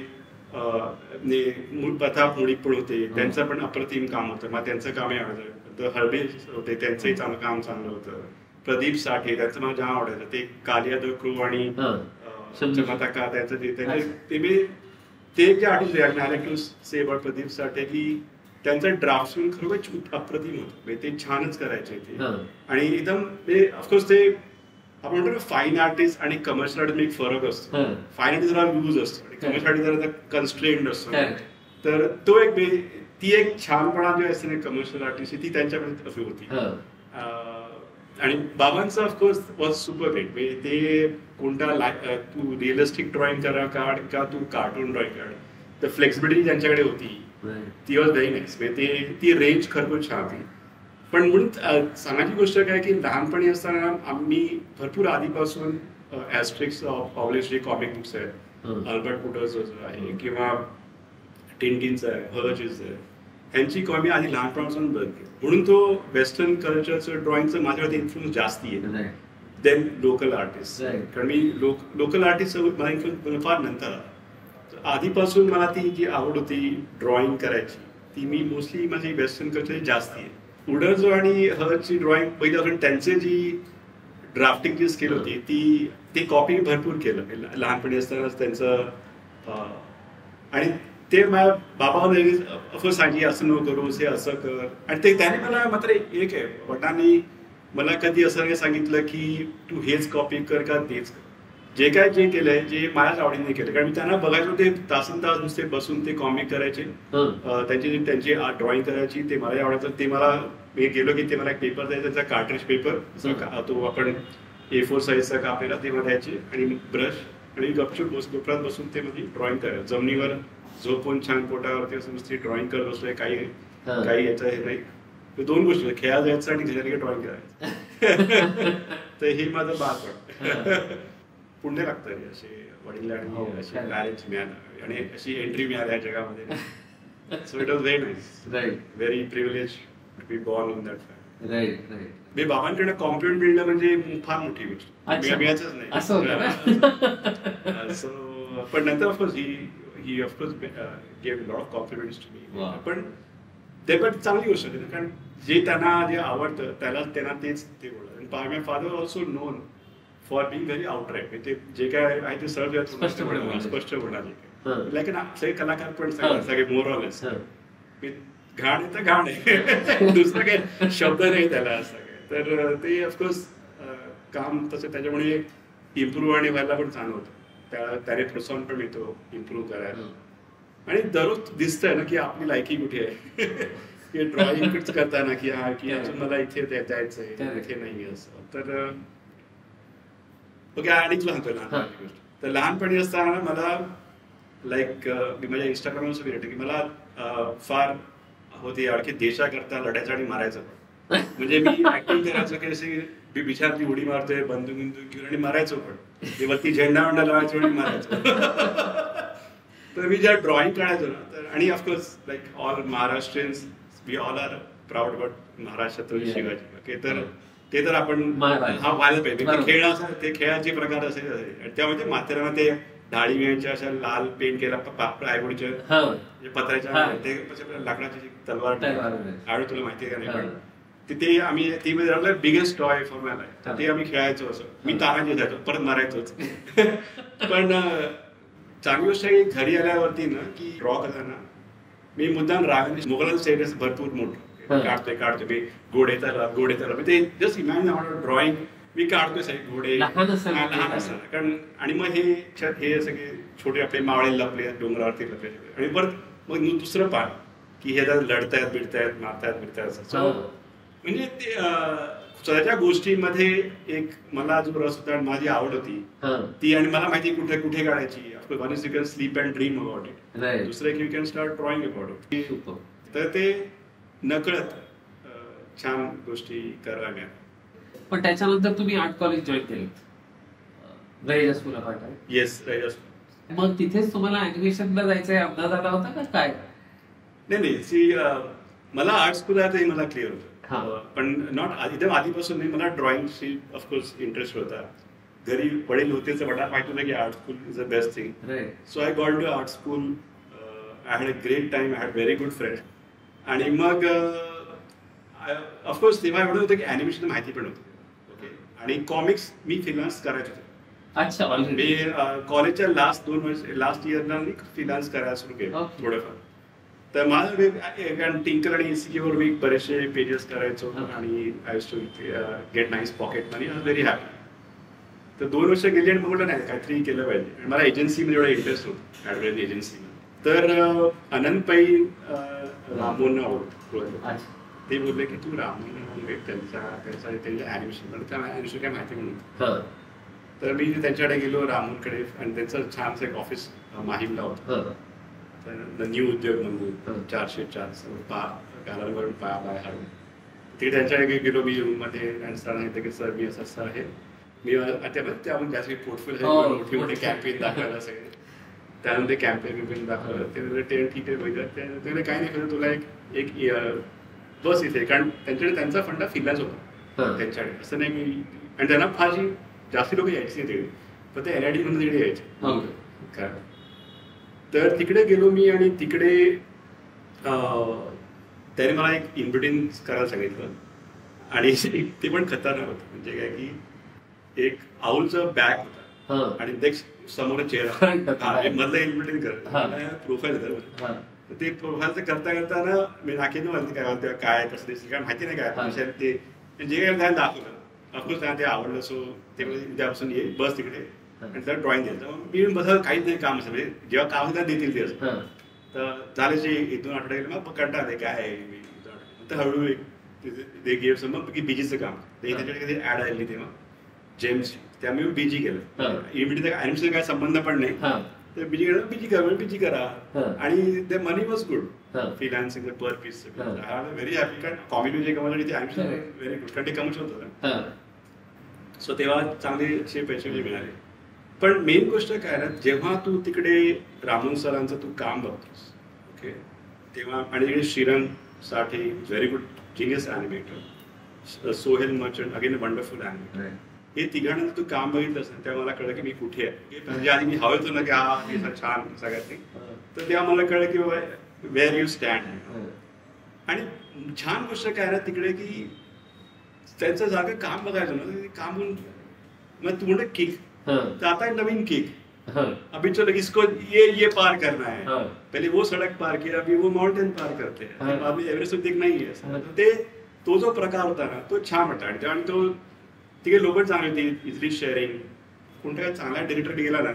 प्रताप मुळीक पण होते, त्यांचं पण अप्रतिम काम होतं. मग त्यांचं कामही आवडायचं. तर हळबे होते त्यांचंही काम चांगलं होतं. प्रदीप साठे त्यांचं मला जाम आवडायचं. ते कालिया द क्रू आणि चमताका त्यांचं ते जे artist I like to say about Pradeep Sathe की त्यांचं ड्राफ्ट्समॅन खरोखर अप्रतिम होतं. ते छानच करायचे ते आणि एकदम ऑफकोर्स ते आपण म्हणतो फाईन आर्टिस्ट आणि कमर्शियल आर्टिस्ट एक फरक असतो. फाईन आर्टिस्ट जरा लूज असतो आणि कमर्शियल आर्टिस्ट जरा कन्स्ट्रेंड असतो. तर तो ती एक छानपणा जी असते ना कमर्शियल आर्टिस्ट ती त्यांच्याकडे होती. आणि बाबांचं ऑफकोर्स वॉज सुपर ग्रेट. ते कोणता तू रिअलिस्टिक ड्रॉइंग काढ का तू कार्टून ड्रॉइंग काढ, तर फ्लेक्सिबिलिटी ज्यांच्याकडे होती ती वॉज व्हेरी नाईस. ती रेंज खरंच छान होती. पण म्हणून सांगायची गोष्ट काय की लहानपणी असताना आम्ही भरपूर आधीपासून ॲस्ट्रिक्स पब्लिश जे कॉमिक बुक्स आहेत, अल्बर्ट पुटर्सचं आहे किंवा टिनटिनचं आहे, हर्चचं आहे, ह्यांची कॉमी आधी लहानपणापासून बघते. म्हणून तो वेस्टर्न कल्चरचं ड्रॉइंगचं माझ्यावरती इन्फ्लुएन्स जास्ती आहे देन लोकल आर्टिस्ट. कारण मी लोकल आर्टिस्ट मला इन्फ्लुएन्स फार नंतर आला. आधीपासून मला ती जी आवड होती ड्रॉइंग करायची ती मी मोस्टली माझी वेस्टर्न कल्चर जास्ती आहे. पुडर्स आणि हर्चची ड्रॉइंग पहिल्यापासून त्यांचे जी ड्राफ्टिंग जी स्किल होती ती कॉपी भरपूर केलं लहानपणी असतानाच त्यांचं. आणि ते माझ्या बाबाने असं सांगी असं न करूस हे असं कर. आणि ते त्याने मला मात्र एक आहे वडिलांनी मला कधी असं नाही सांगितलं की तू हेच कॉपी कर का तेच कर. जे केलंय जे माझ्याच आवडीने केलं. कारण मी त्यांना बघायचो ते तासन तास नुसते बसून ते कॉमिक करायचे, त्यांची ड्रॉइंग करायची, ते मला आवडायचं. ते मला मी गेलो की ते मला एक पेपर द्यायचा, त्याचा कार्ट्रिज पेपर तो आपण A4 साईजचा कापलेला ते मला द्यायचे आणि ब्रश आणि गपचूप कोपऱ्यात बसून ते म्हणजे ड्रॉइंग करायचं. जमिनीवर झोपून छान पोटावरती असं नुसती ड्रॉइंग करत बसलोय. काही याचं हे नाही. दोन गोष्टी, खेळायला जायचं आणि घरी ड्रॉइंग करायचं. तर हे माझं बालपण. पुण्य लागतं रे असे वडील आणि अशी मॅरेज मिळालं आणि अशी एंट्री मिळाली या जगामध्ये. So it was very nice, very privilege to be born in that family. मी बाबांकडे कॉम्प्लिमेंट मिळणं म्हणजे फार मोठी गोष्ट, मिळायचंच नाही. सो पण नंतर of course he of course gave lot of compliments to me. पण ते पण चांगली गोष्ट होती ना, कारण त्यांना जे आवडतं त्यांना तेच ते बोलतात. आणि my father also known for being very outright. म्हणजे जे काय आहे ते सर्व स्पष्ट बोलणार. लाईक ना सगळे कलाकार पण सगळे मोरॉलेस घाण आहे तर घाण आहे, दुसरं काही शब्द नाही त्याला असं काय. तर ते ऑफकोर्स काम तसं त्याच्यामुळे इम्प्रूव्ह आणि व्हायला पण चांगलं होतं. त्याने प्रोत्साहन पण मिळतो इम्प्रूव्ह करायला. आणि दररोज दिसतंय ना की आपली लायकी कुठे आहे. की ड्रॉइंग करताना की हा की अजून मला इथे द्यायचंय इथे नाही असं. तर ओके. आणि तुला सांगतोय लहानपणी गोष्ट, तर लहानपणी असताना मला लाईक मी माझ्या इंस्टाग्रामवर असं भेटलं की मला फार होती आवड की देशाकरता लढायचं आणि मारायचं पण. म्हणजे मी ऍक्टिंग करायचो की अशी बिचारती उडी मारतोय बंदूक घेऊन आणि मारायचो पण. ते वरती झेंडा लावायचो आणि मारायचो. तर मी ज्या ड्रॉइंग काढायचो ना तर, आणि of course like all Maharashtrians we all are proud about Maharaj Chhatrapati Shivaji. Okay. तर ते तर आपण हा व्हायला पाहिजे. खेळ असं ते खेळाचे प्रकार असेल त्यामध्ये माथेरान ते ढाळी मिळायच्या अशा लाल पेंट केला आयवडीच्या पत्र्याच्या ते लाकडाची तलवार आळू, तुला माहिती आहे का नाही. पण तिथे आम्ही ती biggest toy for my life. तर ते आम्ही खेळायचो असं. मी तानाजी जायचो परत मारायचोच. पण चांगली गोष्ट आहे घरी आल्यावरती ना की ड्रॉ करताना मी मुद्दाम रागाने मुघलांचं स्टेटस भरपूर मोठं काढतोय मी. घोडे तर ते जस्ट इमॅजिन ड्रॉइंग मी काढतोय सगळे घोडे लहान असताना. कारण आणि मग हे सगळे छोटे आपले मावळे लपले डोंगरावरती लपले. आणि परत मग दुसरं पान की हे लढतायत बिडतायत मारतायत बिडतायत. म्हणजे ते स्वतःच्या गोष्टीमध्ये एक मला जो रस होता, माझी आवड होती ती. आणि मला माहिती कुठे कुठे काढायची. One is you can sleep and dream about it. दुसरं की you can start drawing about it. तर ते नकळत छान गोष्टी करायला मिळाल्या. पण त्याच्यानंतर तुम्ही आर्ट कॉलेज जॉईन केलं Raheja school of art. Yes, Raheja school. मग तिथेच तुम्हाला अॅनिमेशनला जायचा अंदाज आला होता का काय? नाही मला आर्ट स्कूल आहे ते मला क्लिअर होतं. पण नॉट एकदम आधीपासून नाही. मला ड्रॉइंगशी ऑफकोर्स इंटरेस्ट होता. घरी वडील होतेच मला माहिती होतं की art school is a best thing. So I got to art school. I had a great time. I had very good friend. आणि मग ऑफकोर्स तेव्हा एवढं होतं की अॅनिमेशन माहिती पण होतं. ओके. आणि कॉमिक्स मी फ्रीलान्स करायचं होतं. अच्छा. मी कॉलेजच्या लास्ट इयरला मी फ्रीलान्स करायला सुरू केलं थोडंफार. तर माझं टिंकल आणि ECKवर मी बरेचसे पेजेस करायचो आणि I used to get nice pocket money. I was very happy. तर 2 वर्ष गेली आणि मग म्हटलं नाही काहीतरी केलं पाहिजे. आणि मला एजन्सीमध्ये एवढा इंटरेस्ट होता ॲडव्हर्टाइज एजन्सीमध्ये. तर आनंद पै रामोन ओळखतो. ते बोलले की तू रामन त्यांच्या ॲनिमेशन त्या ॲनिमेशन काय माहिती म्हणून. तर मी त्यांच्याकडे गेलो रामनकडे आणि त्यांचं छानसं एक ऑफिस माहीमला होतं. तर न्यू उद्योग म्हणून 404 गालांवरून पाय हाडून तिथे त्यांच्याकडे गेलो मी रूममध्ये आणि सरांना सांगितलं की सर मी असं आहे मी त्यामध्ये त्यासाठी पोर्टफोलिओ मोठे मोठे कॅम्पेन दाखवायला सगळे. त्यानंतर कॅम्पेन दाखवलं ते ठीक आहे बघा ते काही नाही करत तुला एक बस इथे कारण त्यांच्याकडे त्यांचा फंडा फिरलाच होता त्यांच्याकडे असं नाही की आणि त्यांना फारशी जास्ती लोक यायची नाही तिकडे पण ते NIT म्हणून तिकडे यायचे काय. तर तिकडे गेलो मी आणि तिकडे त्याने मला एक इन्व्हिटेशन करायला सांगितलं आणि ते पण खतरनाक होतं म्हणजे काय की एक आऊलचं बॅग होता आणि नेक्स्ट समोर चेहरा मधलं इन्व्हिटेशन कर प्रोफाईल कर. ते प्रोफाईलचं करता करताना मी नाकेनं माहिती काय कसं दिसतं काय माहिती नाही काय ते जे काय त्यांना दाखवलं ऑफकोर्स त्यांना ते आवडलं. सो ते उद्यापासून ये बस तिकडे आणि त्याला ड्रॉइंग द्यायचं मी बसायला काहीच नाही काम असं म्हणजे जेव्हा काम त्यांना देतील ते असं. तर झाले जे 1-2 आठवडे गेले मग कंटाळा आले काय आहे तर हळूहळू ते गेम्स मग की बीजीचं काम त्यांच्याकडे कधी ऍड आली तेव्हा जेम्स त्यामुळे मी बीजी केलं. इमिडिएट ॲनिमेशन काय संबंध पण नाही तर बीजी करा आणि ते money was good freelancing per piece very happy कारण कॉमेडी जे कमवलं ते ॲनिमेशन व्हेरी गुड कारण ते कमवू होतं. सो तेव्हा चांगले असे पैसे मिळाले. पण मेन गोष्ट काय ना जेव्हा तू तिकडे रामन सरांचं तू काम बघतोस ओके तेव्हा आणि तिकडे श्रीरंग साठी very good genius animator Sohail merchant again wonderful animator हे तिघांना तू काम बघितलंस ना तेव्हा मला कळलं की मी कुठे आहे. म्हणजे आधी मी हवं होतो ना की हा हे छान सगळ्यात तर तेव्हा मला कळलं की वेअर यू स्टँड. आणि छान गोष्ट काय ना तिकडे की त्यांचं जागा काम बघायचं ना काम मग तू म्हणतो किक तर आता नवीन किक अभी चलो इसको ये पार करना है पहले वो सड़क पार किया अभी वो माउंटेन पार करते हैं बाद में एव्हरेस्ट दिख नाही आहे. ते तो जो प्रकार होता ना तो छान होता आणि तो तिकडे लोक चांगली होती इझिली शेअरिंग कोणत्या चांगला डिरेक्टर गेला ना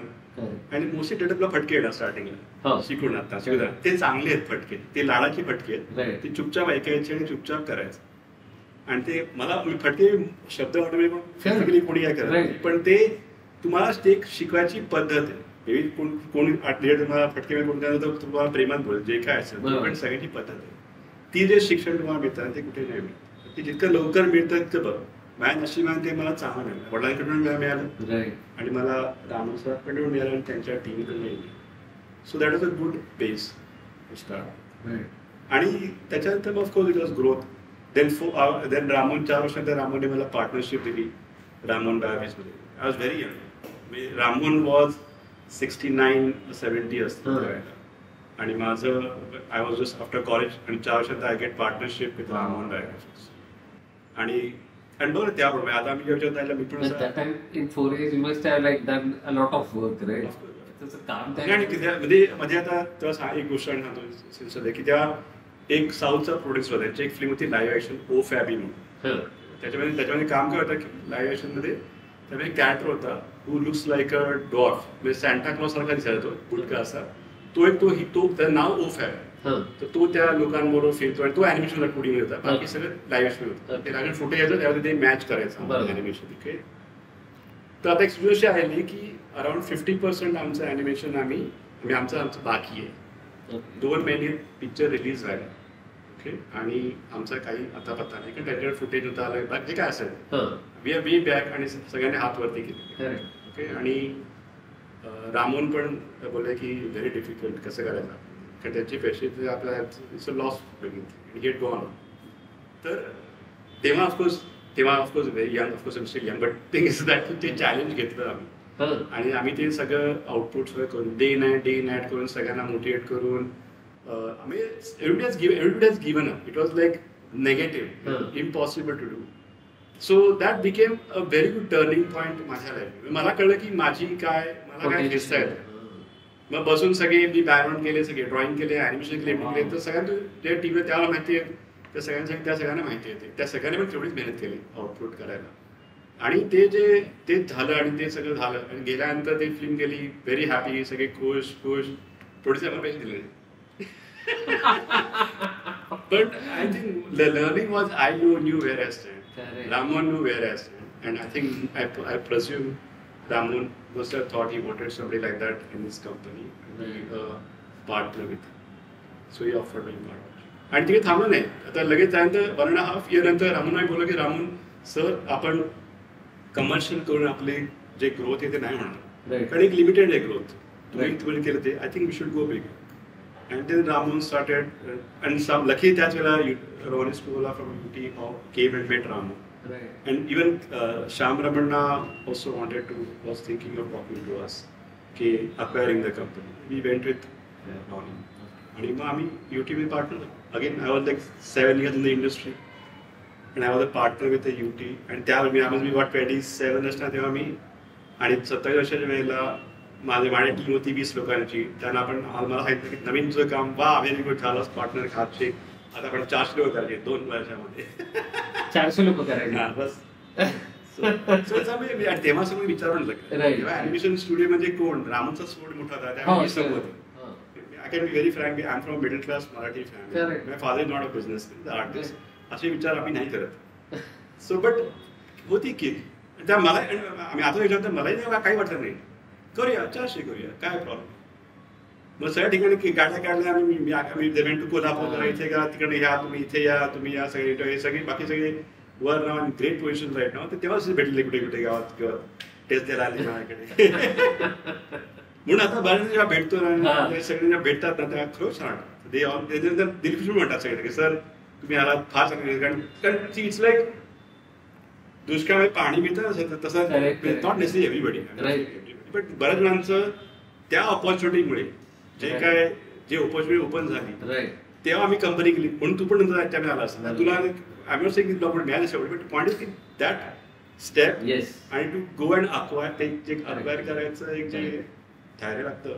आणि मोस्टली डिरेक्टरला फटके येणार स्टार्टिंगला शिकून आता ते चांगले आहेत फटके ते लाडाचे फटके आहेत ते चुपचाप ऐकायचे आणि चुपचाप करायचं आणि ते मला फटके शब्द फिजिकली कोणी काय करायचं पण ते तुम्हाला ते शिकवायची पद्धत आहे. कोणी तुम्हाला फटके कोणत्या तुम्हाला प्रेमात बोल जे काय असेल पण सगळ्याची पद्धत आहे ती जे शिक्षण तुम्हाला मिळतं ते कुठे नाही मिळत. ते जितकं लवकर मिळतं तितकं बघ माझ्या नशिबाने ते मला चांगलं मिळालं वडिलांकडून मिळालं आणि मला रामन सरांकडून मिळालं आणि त्यांच्या टीमकडून मिळालं. So that is a good base start. आणि त्याच्यानंतर of course it was growth then Raman 4 वर्षानंतर रामनने मला पार्टनरशिप दिली रामन डायबेटिसमध्ये. I was very young. Raman was 69-70 असतं आणि माझं I was just after college आणि 4 वर्षात I get partnership with Raman diabetes. आणि बघ त्याप्रमाणे आता मी जेव्हा त्याला मी पण मध्ये आता एक गोष्ट सांगतो की त्या एक साऊथचा प्रोड्यूस होता त्यांची एक फिल्म होती लाईव्ह ऍक्शन ओ फॅबी म्हणून. त्याच्यामध्ये काम काय होतं की लाईव्ह ऍक्शन मध्ये त्यामध्ये एक कॅरेक्टर होता हू लुक्स लाईक अ डॉर्फ म्हणजे सॅन्टा क्लॉज सारखा दिसायचा तो बुटका असा तो त्याचं नाव ओफ आहे तर तो त्या लोकांबरोबर फिरतो आणि तो अॅनिमेशनला कोडिंग होता बाकी सगळं लाईव्ह ऍक्शन होतं. ते लागेल फुटेज यायचं त्यामध्ये ते मॅच करायचं अॅनिमेशन तिकडे. तर आता एक सिच्युएशन आहे की अराउंड 50% आमचं अॅनिमेशन आमचं बाकी आहे. 2 महिने पिक्चर रिलीज झाले ओके आणि आमचा काही आता पत्ता नाही कारण त्याच्यावर फुटेज होता आलं जे काय असेल वी आर वे बॅक आणि सगळ्यांनी हात वरती केले ओके. आणि रामन पण बोलले की व्हेरी डिफिकल्ट कसं करायचं कारण त्याची पैसे आपल्या it's a loss get gone. तर तेव्हा of course very young of course young but thing is that ते चॅलेंज घेतलं आम्ही आणि आम्ही ते सगळं आउटपुट सगळं करून डे नाईट करून सगळ्यांना मोटिवेट करून everybody has given up. It was like negative, impossible to do. So that became a very good turning point माझ्या लाईफ. मला कळलं की मला काय दिसत आहे. मग बसून सगळे मी बॅकग्राऊंड केले सगळे ड्रॉइंग केले ॲनिमेशन केले तर सगळ्यांना जे टीव्ही त्याला माहिती आहे त्या सगळ्यांना माहिती आहे त्या सगळ्यांनी पण तेवढीच मेहनत केली आउटपुट करायला आणि ते झालं आणि ते सगळं झालं आणि गेल्यानंतर ते फिल्म केली व्हेरी हॅपी सगळे खुश थोडेसे आपण पैसे दिले But I think the learning was I knew where I stand. Correct. Ramon knew where I stand. And I think, I presume Ramon must have thought he wanted somebody like that in his company. And be a partner with him. So he offered me partner. आणि तिथे थांबलं नाही. आता लगेच त्यानंतर 1.5 year नंतर रामन बोललो की रामन सर आपण कमर्शियल करून आपले जे ग्रोथ आहे ते नाही होणार. कारण एक लिमिटेड आहे ग्रोथ. तुम्ही केलं ते I think we should go big. And then Ramon started, and some lucky that's when Ronis Pola from UT came and met Ramon. Right. And even Shyam Ramanna also was thinking of talking to us, acquiring the company. We went with Ronnie. And we UT with partner. Again, I was like 7 years in the industry, and I was a partner with the UT. And I must be what 27 असताना तेव्हा मी आणि 27 वर्षाच्या वेळेला माझी टीम होती 20 लोकांची. त्यांना आपण मला सांगितलं की नवीन तुझं काम वा व्हेरी गुड झालं पार्टनर खातचे आता आपण 400 लोक करायचे 2 वर्षामध्ये 400 लोक करायचे बस. तेव्हा सगळं विचारून ऍनिमेशन स्टुडिओ म्हणजे कोण रामनचा स्टुडिओ मोठा होता त्यामुळे I can be very frank I am from middle class Marathi family. My father is not a business artist असे विचार आम्ही नाही करत. सो बट होती की त्या मला आम्ही आता विचारतो मलाही काही वाटत नाही करूया 400 करूया काय प्रॉब्लेम. मग सगळ्या ठिकाणी गाड्या काढल्या आम्ही वेंट टू कोल्हापूर करा इथे करा तिकडे या तुम्ही इथे या तुम्ही या सगळे हे सगळे बाकी सगळे वर नाव ग्रेट पोझिशन राईट नाव. तेव्हाच भेटले कुठे कुठे गावात किंवा टेस्ट द्यायला आले माझ्याकडे. म्हणून आता बऱ्याच जेव्हा भेटतो ना सगळे जेव्हा भेटतात ना तेव्हा खरंच छान वाटतं. दिलखुश म्हणतात सगळे की सर तुम्ही आलात फार चांगले कारण इट्स लाईक दुष्काळ पाणी मिळतं तसं नॉट नेसेसरी एव्हरीबडी बट बऱ्याच जणांचं त्या ऑपॉर्च्युनिटीमुळे जे ऑपॉर्च्युनिटी ओपन झाली तेव्हा आम्ही कंपनी केली म्हणून तू पण नंतर त्याने आला असता तुला आय नॉट सेइंग की मिळालं शेवटी बट पॉईंट इज की दॅट स्टेप आणि टू गो अँड अक्वायर ते जे अक्वायर करायचं एक जे धैर्य लागतं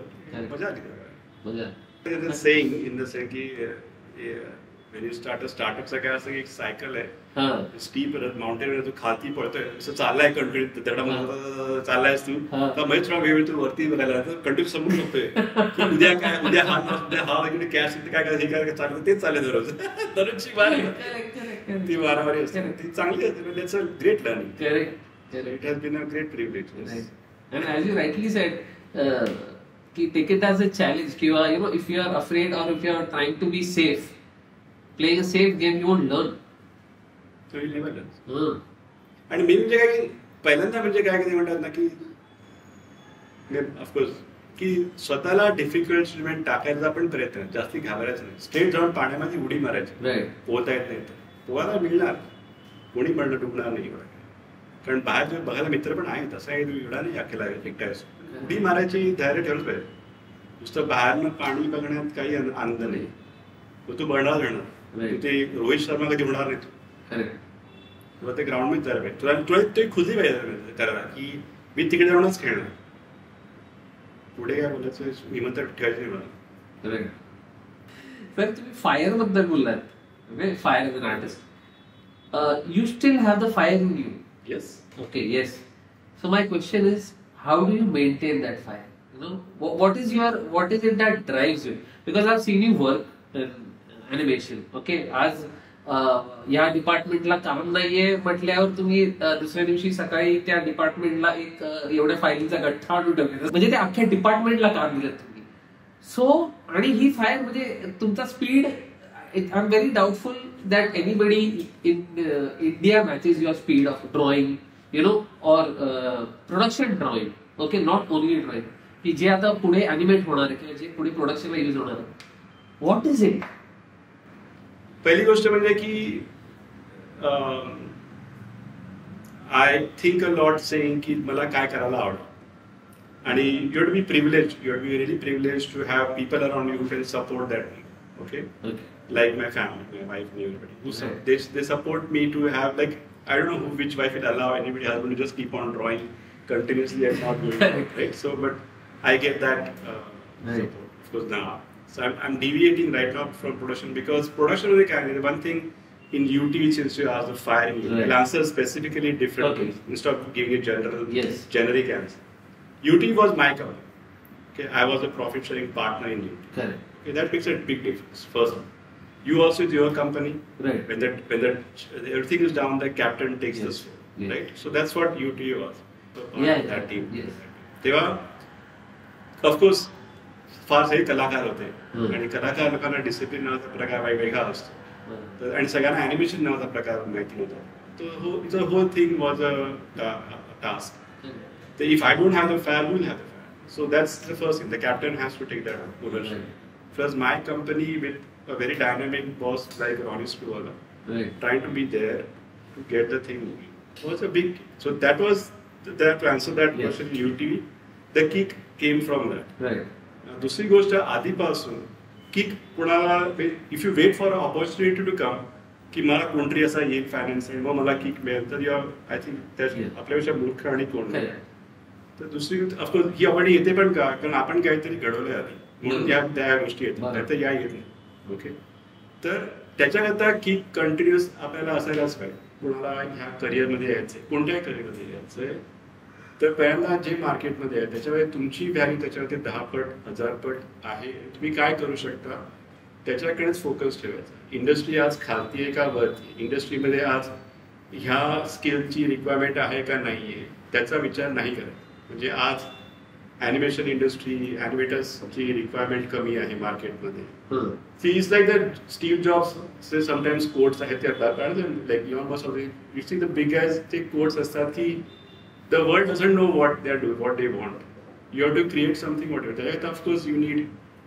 मजा आली. सेइंग इन द सेंस की when you start a startup चा काय असं एक सायकल आहे स्टीप माउंटेन तू खाती पडतोय असं चाललाय कंटिन्यू त्याला चाललायस तू तर मग थोडा वेळ तू वरती बघायला कंटिन्यू समजून शकतोय उद्या हा इकडे कॅश काय हे काय चाललं तेच चाललंय दररोजची वारी ती वारावारी असते ती चांगली असते that's a great learning. It has been a great privilege. And as you rightly said की take it as a challenge किंवा you know if you are afraid or if you are trying to be safe playing a safe game you won't learn. So you never learn. आणि मेन म्हणजे काय की पहिल्यांदा म्हणजे काय की म्हणतात ना की ऑफकोर्स की स्वतःला डिफिकल्ट सिच्युएशन टाकायचा पण प्रयत्न जास्ती घाबरायचं नाही. स्ट्रेट जाऊन पाण्यामध्ये उडी मारायची पोहता येत नाही तर पोहायला मिळणार कोणी म्हणणं डुबणार नाही. कारण बाहेर बघायला मित्र पण आहेत असं एवढा नाही अकेला एकटा उडी मारायची धैर्य ठेवलं पाहिजे. नुसतं बाहेरनं पाणी बघण्यात काही आनंद नाही. तू बळणार राहणार ते रोहित शर्मा कधी होणार नाही तुला ते ग्राउंड मध्ये जायला पाहिजे तुला ते खुदी पाहिजे करायला की मी तिकडे जाऊनच खेळणार पुढे काय बोलायचं निमंत्र ठेवायचं नाही मला. सर तुम्ही फायर बद्दल बोललात fire as an artist you still have the fire in you. Yes okay yes. So my question is how do you maintain that fire you know what is it that drives you because I've seen you work in animation. Okay आज या डिपार्टमेंटला काम नाहीये म्हटल्यावर तुम्ही दुसऱ्या दिवशी सकाळी त्या डिपार्टमेंटला एक एवढ्या फायलीचा गठ्ठा आणून ठेवले म्हणजे त्या अख्ख्या डिपार्टमेंटला काम दिलं तुम्ही. सो आणि ही फायर म्हणजे तुमचा speed I am very doubtful that anybody in India matches your speed of drawing you know or production drawing. Okay not only drawing की जे आता पुढे अॅनिमेट होणार आहे किंवा जे पुढे प्रोडक्शनला यूज होणार आहे. What is it? पहिली गोष्ट म्हणजे की I think a lot saying की मला काय करायला आवडतं आणि you have to be privilege you have to be really privilege to have people around you can support that me. Okay like my family, my wife and everybody. They support me to have like I don't know which wife will allow anybody husband to just keep on drawing continuously and not doing it, right? So, but I get that support of course now. So I'm deviating right now from production because production is the one thing in UT since you asked the firing, I'll answer specifically different things instead of giving a generic answer. UT was my company. Okay, I was a profit sharing partner in UT. Correct. Okay, that makes a big difference. First one. You also with your company. Right. When everything is down, the captain takes Yes. this role, Yes. right? So that's what UTV was. So part Yeah, of that team. yes. तेव्हा ऑफकोर्स फार सारे कलाकार होते हम्म. आणि कलाकार लोकांना डिसिप्लिन नावाचा प्रकार वेगळा असतो. तर आणि सगळ्यांना अॅनिमेशन नावाचा प्रकार माहिती नव्हता. तो whole thing was a task. So if I don't have the fire, who will have the fire? So that's the first thing. The captain has to take that ownership. Right. Plus, my company with a very dynamic boss like Ronnie Spruwala, Right. trying to be there to get the thing moving was a big. So that was that to answer that Yes. question. UTV, the kick came from that. Right. दुसरी गोष्ट आधीपासून किक कोणाला if you wait for a opportunity to come की मला कोणतरी असा येईल फायनान्स मग मला किक मिळेल तर आय थिंक त्या Yeah. आपल्यापेक्षा मूर्ख आणि कोण नाही. Correct. तर दुसरी ऑफकोर्स ही आवड येते पण का कारण आपण काहीतरी घडवलंय आधी म्हणून या त्या गोष्टी येतात बरोबर. नाही तर या येत नाही. ओके तर त्याच्याकरता की कंटिन्युअस आपल्याला असायलाच पाहिजे. कोणाला ह्या करिअरमध्ये यायचंय कोणत्याही करिअरमध्ये यायचंय तर पहिल्यांदा जे मार्केटमध्ये आहे त्याच्यावर तुमची व्हॅल्यू त्याच्यावरती 10 पट 1000 पट आहे. तुम्ही काय करू शकता त्याच्याकडेच फोकस ठेवायचा. इंडस्ट्री आज खालतीये का वरती इंडस्ट्रीमध्ये आज ह्या स्किलची रिक्वायरमेंट आहे का नाहीये त्याचा विचार नाही करायचा. म्हणजे आज ॲनिमेशन इंडस्ट्री ॲनिमेटर्सची रिक्वायरमेंट कमी आहे मार्केटमध्ये. Hmm. See is like the Steve जॉब्सचे समटाइम्स कोट्स आहेत ते like Elon Musk you see the big edge ते कोट्स असतात की the world doesn't know what they are doing what they want. You have to create something what त्याच्यात of course you need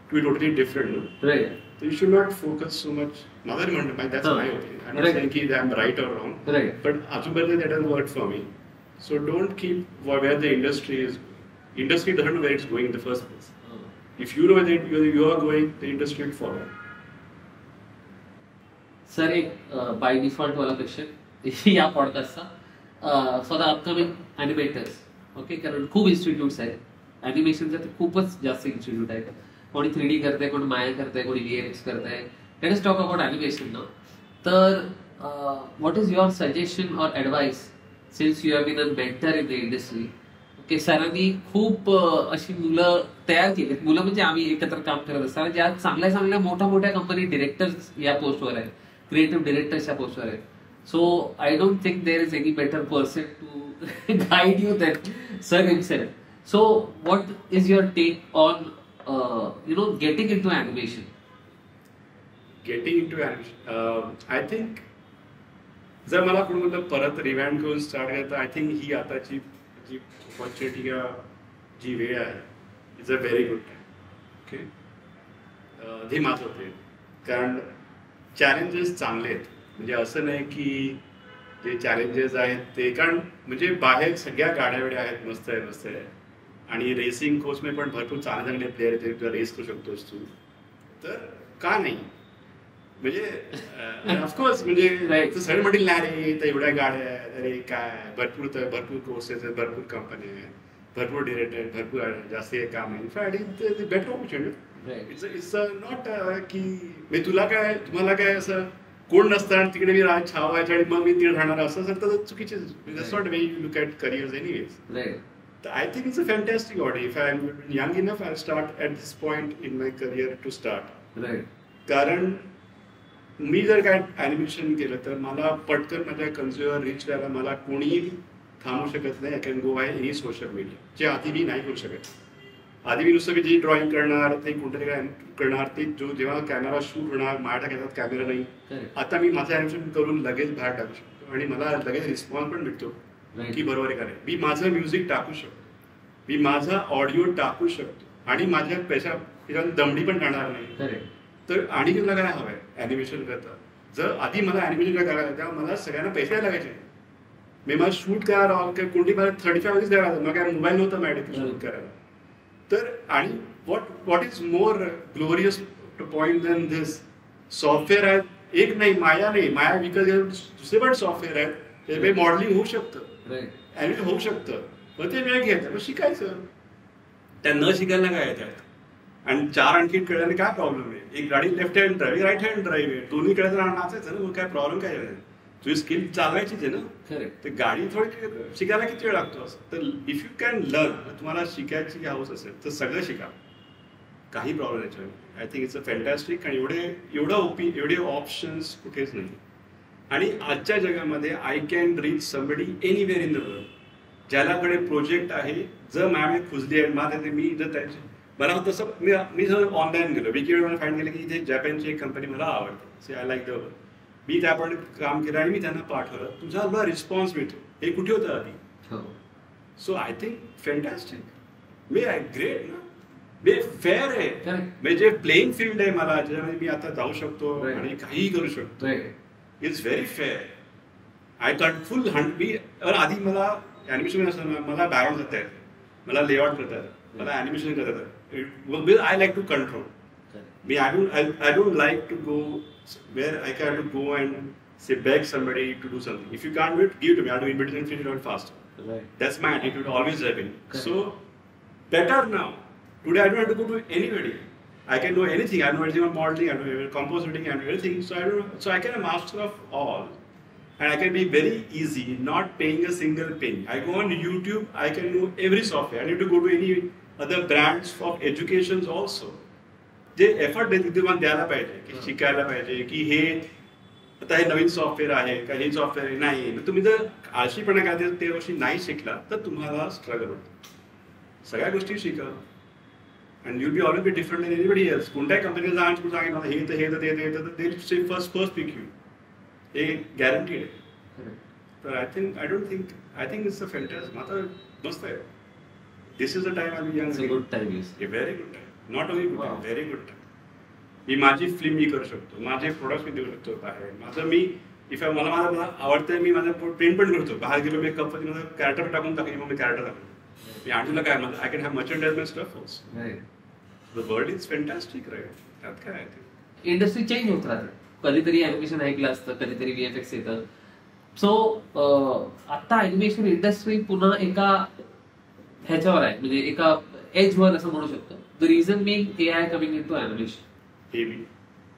to be totally different no. Right. So you should not focus so much. Another one, that's Huh. my opinion. I'm not Right. saying that I'm right or wrong. Right. But ultimately that doesn't work for me. So don't keep where the industry is. Industry doesn't know where it's going in the first place. If you know where you are going, the industry will follow. Sir एक बाय डिफॉल्ट वाला क्वेश्चन या पॉडकास्टचा फॉर द अपकमिंग ॲनिमेटर्स. ओके कारण खूप इन्स्टिट्यूट्स आहेत ॲनिमेशनचे तर खूपच जास्त इन्स्टिट्यूट आहेत. कोणी 3D करते कोणी माया करते कोणी VFX करते. Let us talk about animation ना. तर what is your suggestion or advice since you have been a mentor in the industry. Okay सरांनी खूप अशी मुलं तयार केलीत. मुलं म्हणजे आम्ही एकत्र काम करत असताना ज्या चांगल्या चांगल्या मोठ्या मोठ्या कंपनी डिरेक्टर्स या पोस्टवर आहेत क्रिएटिव्ह डिरेक्टर्स या पोस्टवर आहेत. So I don't think there is any better person to guide you than sir himself. So what is your take on getting into animation? Getting into animation, I think जर मला कोण म्हणलं परत रिवॅन्ड करून स्टार्ट करायचं आय थिंक ही आताची जी ऑपॉर्च्युनिटी किंवा जी वेळ आहे is a very good time. Okay हे माझं होते कारण चॅलेंजेस चांगले आहेत. म्हणजे असं नाही की जे चॅलेंजेस आहेत ते कारण म्हणजे बाहेर सगळ्या गाड्या वेड्या आहेत मस्त आहे आणि रेसिंग कोर्समध्ये पण भरपूर चांगले चांगले प्लेअर आहेत तुला रेस करू शकतोस तू. तर का नाही म्हणजे ऑफकोर्स म्हणजे सगळे म्हणतील ना रे तर एवढ्या गाड्या आहेत अरे काय भरपूर कोर्सेस आहेत भरपूर कंपनी आहेत भरपूर डिरेक्टर आहेत भरपूर जास्त काम आहे बेटर ऑपॉर्च्युनिटी. इट्स नॉट की मी तुम्हाला काय असं कोण नसतं तिकडे मी छाव व्हायचं आणि मग मी तिकडे राहणार असं असेल तर चुकीचे. That's not way you look at careers anyways. I think it's a fantastic order. If I'm young enough, I'll start at this point in my career to start. Right. कारण मी जर काय ॲनिमेशन केलं तर मला पटकन माझ्या कन्झ्युमर रीच करायला मला कोणीही थांबू शकत नाही. I can go by any social media जे आधी मी नाही करू शकत. आधी मी नुसतं जी ड्रॉइंग करणार ते कोणतरी काय करणार ते जेव्हा कॅमेरा शूट होणार माझ्या हातात कॅमेरा नाही. आता मी माझं ॲनिमेशन करून लगेच बाहेर टाकू शकतो आणि मला लगेच रिस्पॉन्स पण भेटतो की बरोबर आहे का नाही. मी माझं म्युझिक टाकू शकतो मी माझा ऑडिओ टाकू शकतो आणि माझ्या त्याच्यात दमडी पण राहणार नाही. तर आणि तुला काय हवंय ॲनिमेशन करता. जर आधी मला ॲनिमेशन काय करायला तेव्हा मला सगळ्यांना पैसे द्यायला लागायचे. मी मला शूट करायला कोणती मला 35 मध्ये द्यायला लागतं. मग काय मोबाईल नव्हता माझ्याकडे शूट करायला. तर आणि what is more glorious point than this software आहेत. एक नाही माया विकत दुसरे पण सॉफ्टवेअर आहेत ते मॉडेलिंग होऊ शकतं ॲनिमेशन होऊ शकतं. मग ते वेळ घ्यायचं मग शिकायचं. त्या न शिकायला काय येतात आणि 4 आणखी कळल्याने काय प्रॉब्लेम आहे. एक गाडी left hand drive right hand drive आहे दोन्ही कळायचं नाचायचं ना. मग काय प्रॉब्लेम काय आहे. तुझी स्किल चालवायचीच आहे ना. तर गाडी थोडी शिकायला किती वेळ लागतो असं. तर इफ यू कॅन लर्न तुम्हाला शिकायची हाऊस असेल तर सगळं शिका. काही प्रॉब्लेम याच्यावर. I think it's a fantastic. आणि एवढे ऑप्शन्स कुठेच नाही. आणि आजच्या जगामध्ये I can reach somebody anywhere in the world. ज्यालाकडे प्रोजेक्ट आहे, जर माझ्याकडे खुजली आहे माझ्या, मी जर त्याची मला तसं मी जर ऑनलाईन गेलो, विकिपीडियावर फाइंड केलं की इथे जपानची एक कंपनी मला आवडते, आय लाईक द वर्क, मी त्याप्रमाणे काम केलं आणि मी त्यांना पाठवलं, तुझा मला रिस्पॉन्स मिळतो. हे कुठे होतं आधी? So I think fantastic. Me great ना, मी फेअर आहे, म्हणजे प्लेइंग फील्ड आहे मला, ज्याच्यामध्ये मी आता जाऊ शकतो आणि काहीही करू शकतो. It's very fair. I can full मी आधी मला ॲनिमेशन असताना मला बॅकग्राऊंड करता येतं, मला लेआउट करता येतं, मला ॲनिमेशन करता येतं. I like to control. मी I don't like to go where I can go and say beg somebody to do something. If you can't do it, give it to me. I'll do it better and finish it out faster. Right. That's my attitude. Always have been. So better now. Today I don't have to go to anybody. I can do anything. I know everything on modeling. I know compositing. I know everything. So I can be a master of all, and I can be very easy, not paying a single penny. I go on YouTube. I can know every software. I need to go to any other brands of educations also. जे एफर्ट द्यायला पाहिजे, की शिकायला पाहिजे की हे आता हे नवीन सॉफ्टवेअर आहे का, हे सॉफ्टवेअर नाही. तुम्ही जर आळशीपणा काय ते गोष्टी नाही शिकला तर तुम्हाला स्ट्रगल होतो. सगळ्या गोष्टी शिका and you be always be different than anybody else. कोणत्याही कंपनीला सांगितलं हे तर ते फर्स्ट पिक यू, हे गॅरंटीड आहे. तर I don't think it's a fantastic. आता मस्त आहे. This is a time I be young. Good time is very good time. Not only good time, very good time. मी माझी फिल्म मी करू शकतो, माझे प्रोडक्ट्स मी देऊ शकतो बाहेर. माझं मी मला आवडतं, मी माझं प्रिंट पण करतो. बाहेर गेलो मी कंपनी माझं कॅरेक्टर टाकून टाकली, मग मी कॅरेक्टर टाकतो. मी आणलं काय मला I can have merchandisement stuff also. The world is fantastic right. त्यात काय आहे, इंडस्ट्री चेंज होत राहते. कधीतरी अॅनिमेशन ऐकलं असतं, कधीतरी VFX येतं. सो आता अॅनिमेशन इंडस्ट्री पुन्हा एका ह्याच्यावर आहे, म्हणजे एका एजवर असं म्हणू शकतो. The reason being AI coming into animation. Maybe.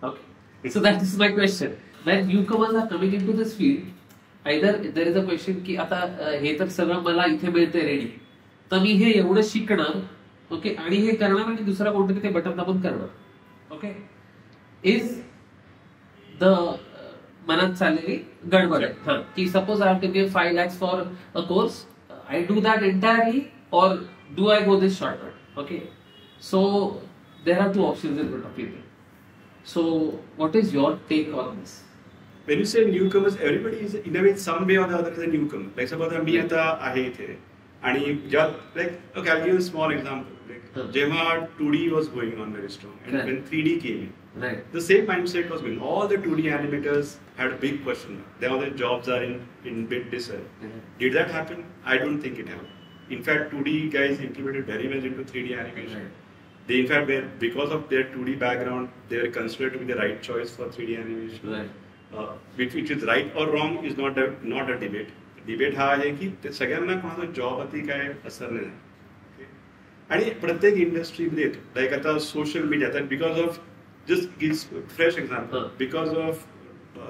Okay. So that is my question. When newcomers are coming into this field, either there is a question की आता हे तर सगळं मला इथे मिळतंय रेडी, तर मी हे एवढं शिकणार, ओके, आणि हे करणार आणि दुसरा कोणतरी ते बटन दाबून करणार. ओके, इज द मनात चाललेली गडबड आहे. हा, की suppose I have to give 5 lakhs for a course, I do that entirely or do I go this shortcut? Okay, so there are two options in front of people. So what is your take on this? When you say newcomers, everybody is in a way, some way or the other is a newcomer. Like suppose मी आता आहे इथे आणि ज्या like okay, I'll give a small example. Like जेव्हा 2D was going on very strong and when 3D came in, right, the same mindset was going. All the 2D animators had a big question. Their jobs are in bit disarray. Did that happen? I don't think it happened. In fact, 2D guys implemented very well into 3D animation. Right. They in fact were, because of their 2D background, they were considered to be the right choice for 3D animation. Right. Which is right or wrong is not a debate. Debate हा आहे की ते सगळ्यांना कोणाचा जॉबवरती काय असर नाही. आणि प्रत्येक इंडस्ट्रीमध्ये येतो. लाईक आता सोशल मीडिया, तर because of just fresh example, because of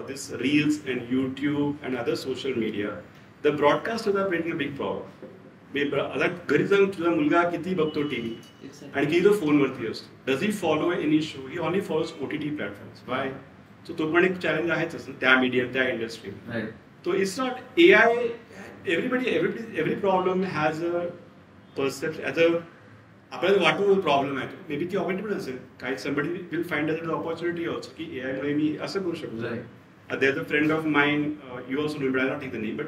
this reels and YouTube and other social media, the broadcasters are playing a big problem. आता घरी जाऊन तुझा मुलगा किती बघतो टीव्ही आणि किती तो फोनवरती असतो. Does he follow any show? He only follows OTT platforms. Bye. So तो पण एक चॅलेंज आहेच असं त्या मीडियम, त्या इंडस्ट्री. तो it's not AI. Every problem has a perception. As a आपल्याला वाटून प्रॉब्लेम आहे, मे बी ती ऑपॉर्च्युनिटी असेल. काही somebody will find a opportunity also की AI मुळे मी असं करू शकतो. There a friend of mind, you also know, but I not take the name, but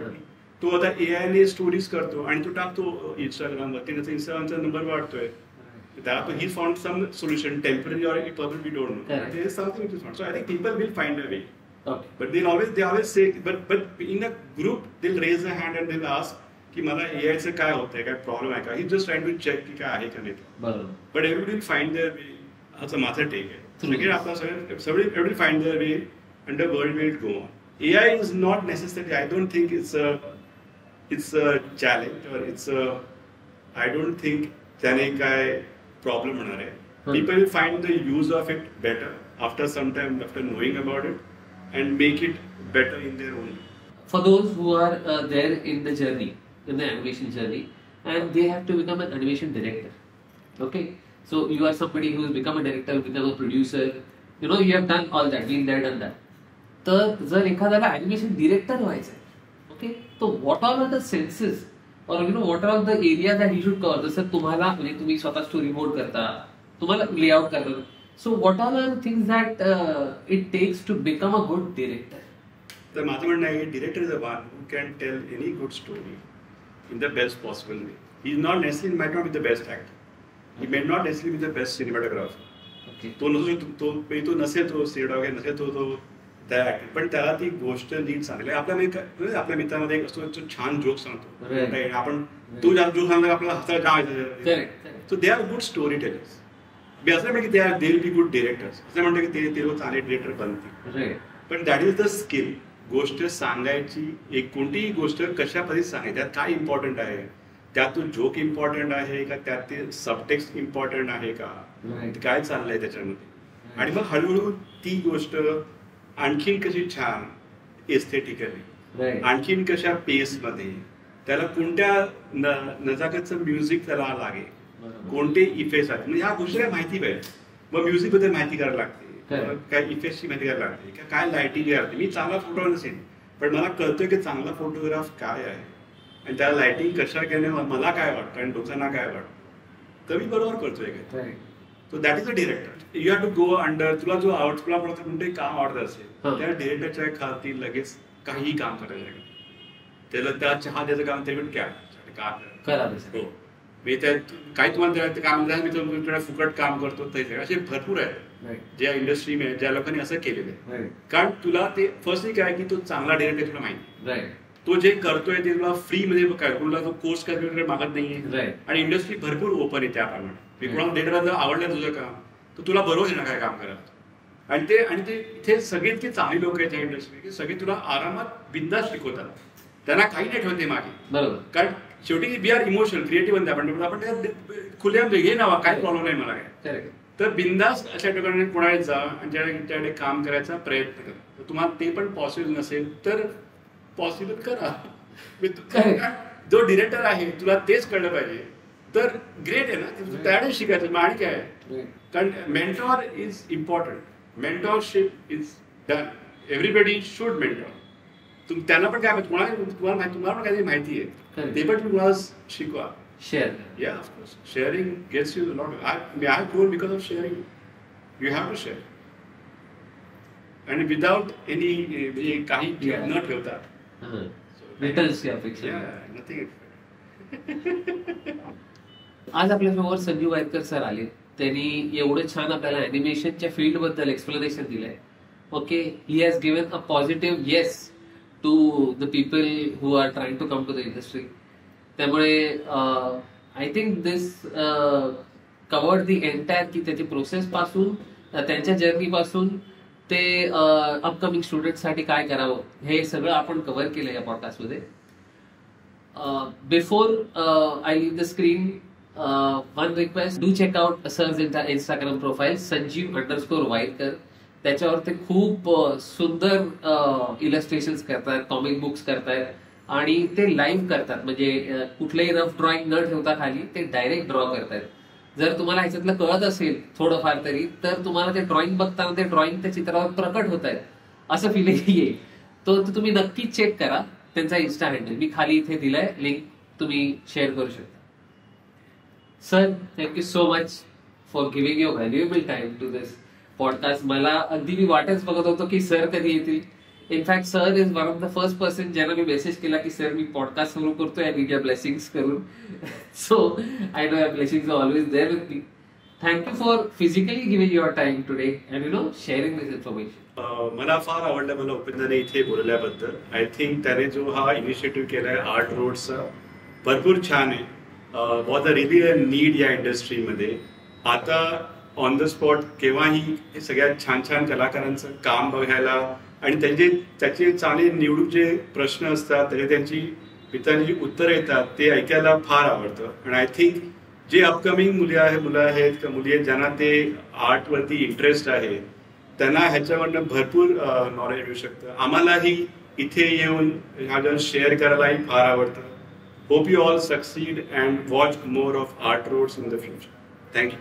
तो आता AI ने स्टोरीज करतो आणि तो टाकतो इंस्टाग्रामवरती, त्याचा इंस्टाग्रामचा नंबर वाढतोय. त्याला he found some solution, temporary or permanent, we don't know. There is something which is found. So I think people will find a way. But they always say, but in a group they'll raise a hand and they'll ask की मला AI चं काय होतंय, काय प्रॉब्लेम आहे का. ही जस्ट ट्राइंग टू चेक की काय आहे का नाही. But everybody will find their वे. असं माझं टेक आहे. सगळे आपला everybody will find their way and the world will go on. AI is not necessarily, I don't think it's a challenge or I don't think त्याने काय प्रॉब्लेम होणार आहे. People will find the use of it better after some time, after knowing about it and make it better in their own. For those who are there in the animation journey, and they have to become an animation director. Okay, So you are somebody who has become a director, become a producer. You know, you have done all that, been there, done that. तर जर एखाद्याला ॲनिमेशन डिरेक्टर व्हायचं, ओके, तो व्हॉट आर द सेन्सेस और you know what are the area that you should cover. जसं तुम्हाला म्हणजे तुम्ही स्वतः स्टोरी बोर्ड करता, तुम्हाला लेआउट करता. So what are the things that it takes to become a good director? तर माझं म्हणणं आहे, director is a one who can tell any good story in the best possible way. He is not necessarily, might not be the best actor. He may not necessarily be the best cinematographer. Okay. तो नसेल तो सिनेमाटोग्राफर नसेल तो त्या ऍक्टर, पण त्याला ती गोष्ट नीट सांगेल. आपल्या मित्रामध्ये एक असतो जो छान जोक सांगतो, आपण तो जोक सांगला आपल्याला हसायला जायचं. So they are good story tellers. मी असं म्हणतो की they will be good directors, असं म्हणतो की ते लोक चांगले डिरेक्टर बनतील. पण दॅट इज द स्किल. गोष्ट सांगायची, एक कोणतीही गोष्ट कशा पद्धतीत सांगायची, त्यात काय इम्पॉर्टंट आहे, त्यात तो जोक इम्पॉर्टंट आहे का, त्यात ते सबटेक्स्ट इम्पॉर्टंट आहे का, काय चाललंय त्याच्यामध्ये. आणि मग हळूहळू ती गोष्ट आणखीन कशी छान एस्थेटिकली, आणखीन कशा पेसमध्ये, त्याला कोणत्या नजाकतचं म्युझिक त्याला लागेल, कोणते इफेक्ट्स आहेत, म्हणजे ह्या गोष्टी माहिती पाहिजे. मग म्युझिक बद्दल माहिती करायला लागते, काय इफेक्टची माहिती करायला लागते, काय लायटिंग लागते. मी चांगला फोटोग्राफ नसेल, पण मला कळतोय की चांगला फोटोग्राफ काय आहे आणि त्याला लायटिंग कशा केल्याने मला काय वाटतं आणि लोकांना काय वाटतं, तर मी बरोबर करतोय काय. So that is a director. You have to go under. तुला जो तुला कोणतंही काम आवडत असेल, त्या डिरेक्टरच्या खाली लगेच काहीही काम करायचं. त्याला त्या चहा द्यायचं काम ते पण काय काही तुम्हाला काम मी तुमच्याकडे फुकट काम करतो, असे भरपूर आहेत ज्या इंडस्ट्रीमध्ये ज्या लोकांनी असं केलेलं आहे. कारण तुला ते फर्स्ट काय की तो चांगला डिरेक्टर तुला माहिती, तो जे करतोय ते तुला फ्री मध्ये काय, तुला तो कोर्स करायला मागत नाहीये. आणि इंडस्ट्री भरपूर ओपन आहे त्याप्रमाणे. कोणाला डिरेक्टरला जर आवडलं तुझं काम, तर तुला बरोबर आहे ना काय काम करायला. आणि ते इथे सगळे इतके चांगली लोक आहेत त्या इंडस्ट्री की सगळे तुला आरामात बिंदास शिकवतात, त्यांना काही नाही ठेवते मागे. बरोबर. कारण शेवटी वी आर इमोशनल क्रिएटिव्ह बनते आपण खुल्या घे ना, काय प्रॉब्लेम नाही मला काय. तर बिंदास अशा ठिकाणी कोणाला जा आणि त्याकडे काम करायचा प्रयत्न करा. तुम्हाला ते पण पॉसिबल नसेल तर पॉसिबल करा. जो डिरेक्टर आहे तुला तेच कळलं पाहिजे तर ग्रेट आहे ना, त्याकडे शिकायचं. मग आणि काय आहे, कारण mentor is important. Mentorship is done. Everybody should mentor. त्यांना पण काय तुम्हाला पण काहीतरी माहिती आहे, ते पण तुम्हाला शिकवा. Share. Yeah, of course. Sharing gets you a lot. I grow because of sharing. You have to share. And without any काही न ठेवता. Returns अपेक्षा. Yeah, nothing. आज आपल्यासमोर संजीव वायकर सर आले. त्यांनी एवढं छान आपल्याला अॅनिमेशनच्या फील्ड बद्दल एक्सप्लेनेशन दिलंय. Okay, he has given a positive yes to the people who are trying to come to the industry. त्यामुळे I think this covered the entire की त्याची प्रोसेस पासून, त्यांच्या जर्नी पासून ते अपकमिंग स्टुडंटसाठी काय करावं हे सगळं आपण कव्हर केलं या पॉडकास्टमध्ये. Before I leave the screen, one request, do check out sir's Instagram profile Sanjeev Waikar. त्याच्यावर ते खूप सुंदर इलस्ट्रेशन्स करतात, कॉमिक बुक्स करतात आणि ते लाईव्ह करतात. म्हणजे कुठलंही रफ ड्रॉइंग न ठेवता खाली ते डायरेक्ट ड्रॉ करतात. जर तुम्हाला ह्याच्यातलं कळत असेल थोडंफार तरी, तर तुम्हाला ते ड्रॉइंग बघताना ते ड्रॉइंग त्या चित्रावर प्रकट होत आहेत असं फिलिंग येईल. तो तुम्ही नक्कीच चेक करा. त्यांचा इन्स्टा हँडल मी खाली इथे दिलाय, लिंक तुम्ही शेअर करू शकता. Sir, thank you so much for giving your valuable time to this podcast. मला अगदी मी वाटच बघत होतो की सर कधी येतील. In fact sir is one of the first person ज्यांना मी मेसेज केला की सर मी पॉडकास्ट सुरू करतोय आणि युअर ब्लेसिंग्स करून. So I know your blessings are always there with me. Thank you for physically giving your time today and sharing this information. मला फार आवडलं मला उपेंद्रने इथे बोलल्याबद्दल. आय थिंक त्याने जो हा इनिशिएटिव्ह केलाय आर्ट रोडचा भरपूर छान आहे. Was a relief a need या इंडस्ट्रीमध्ये. आता ऑन द स्पॉट केव्हाही सगळ्या छान छान कलाकारांचं काम बघायला आणि त्याचे चांगले निवडून जे प्रश्न असतात त्याचे त्यांची मित्रांची जी उत्तरं येतात ते ऐकायला फार आवडतं. आणि आय थिंक जे अपकमिंग मुलं आहेत का मुली आहेत ज्यांना ते आर्टवरती इंटरेस्ट आहे त्यांना ह्याच्यावरनं भरपूर नॉलेज मिळू शकतं. आम्हालाही इथे येऊन ह्या शेअर करायलाही फार आवडतं. Hope you all succeed and watch more of art roads in the future. Thank you.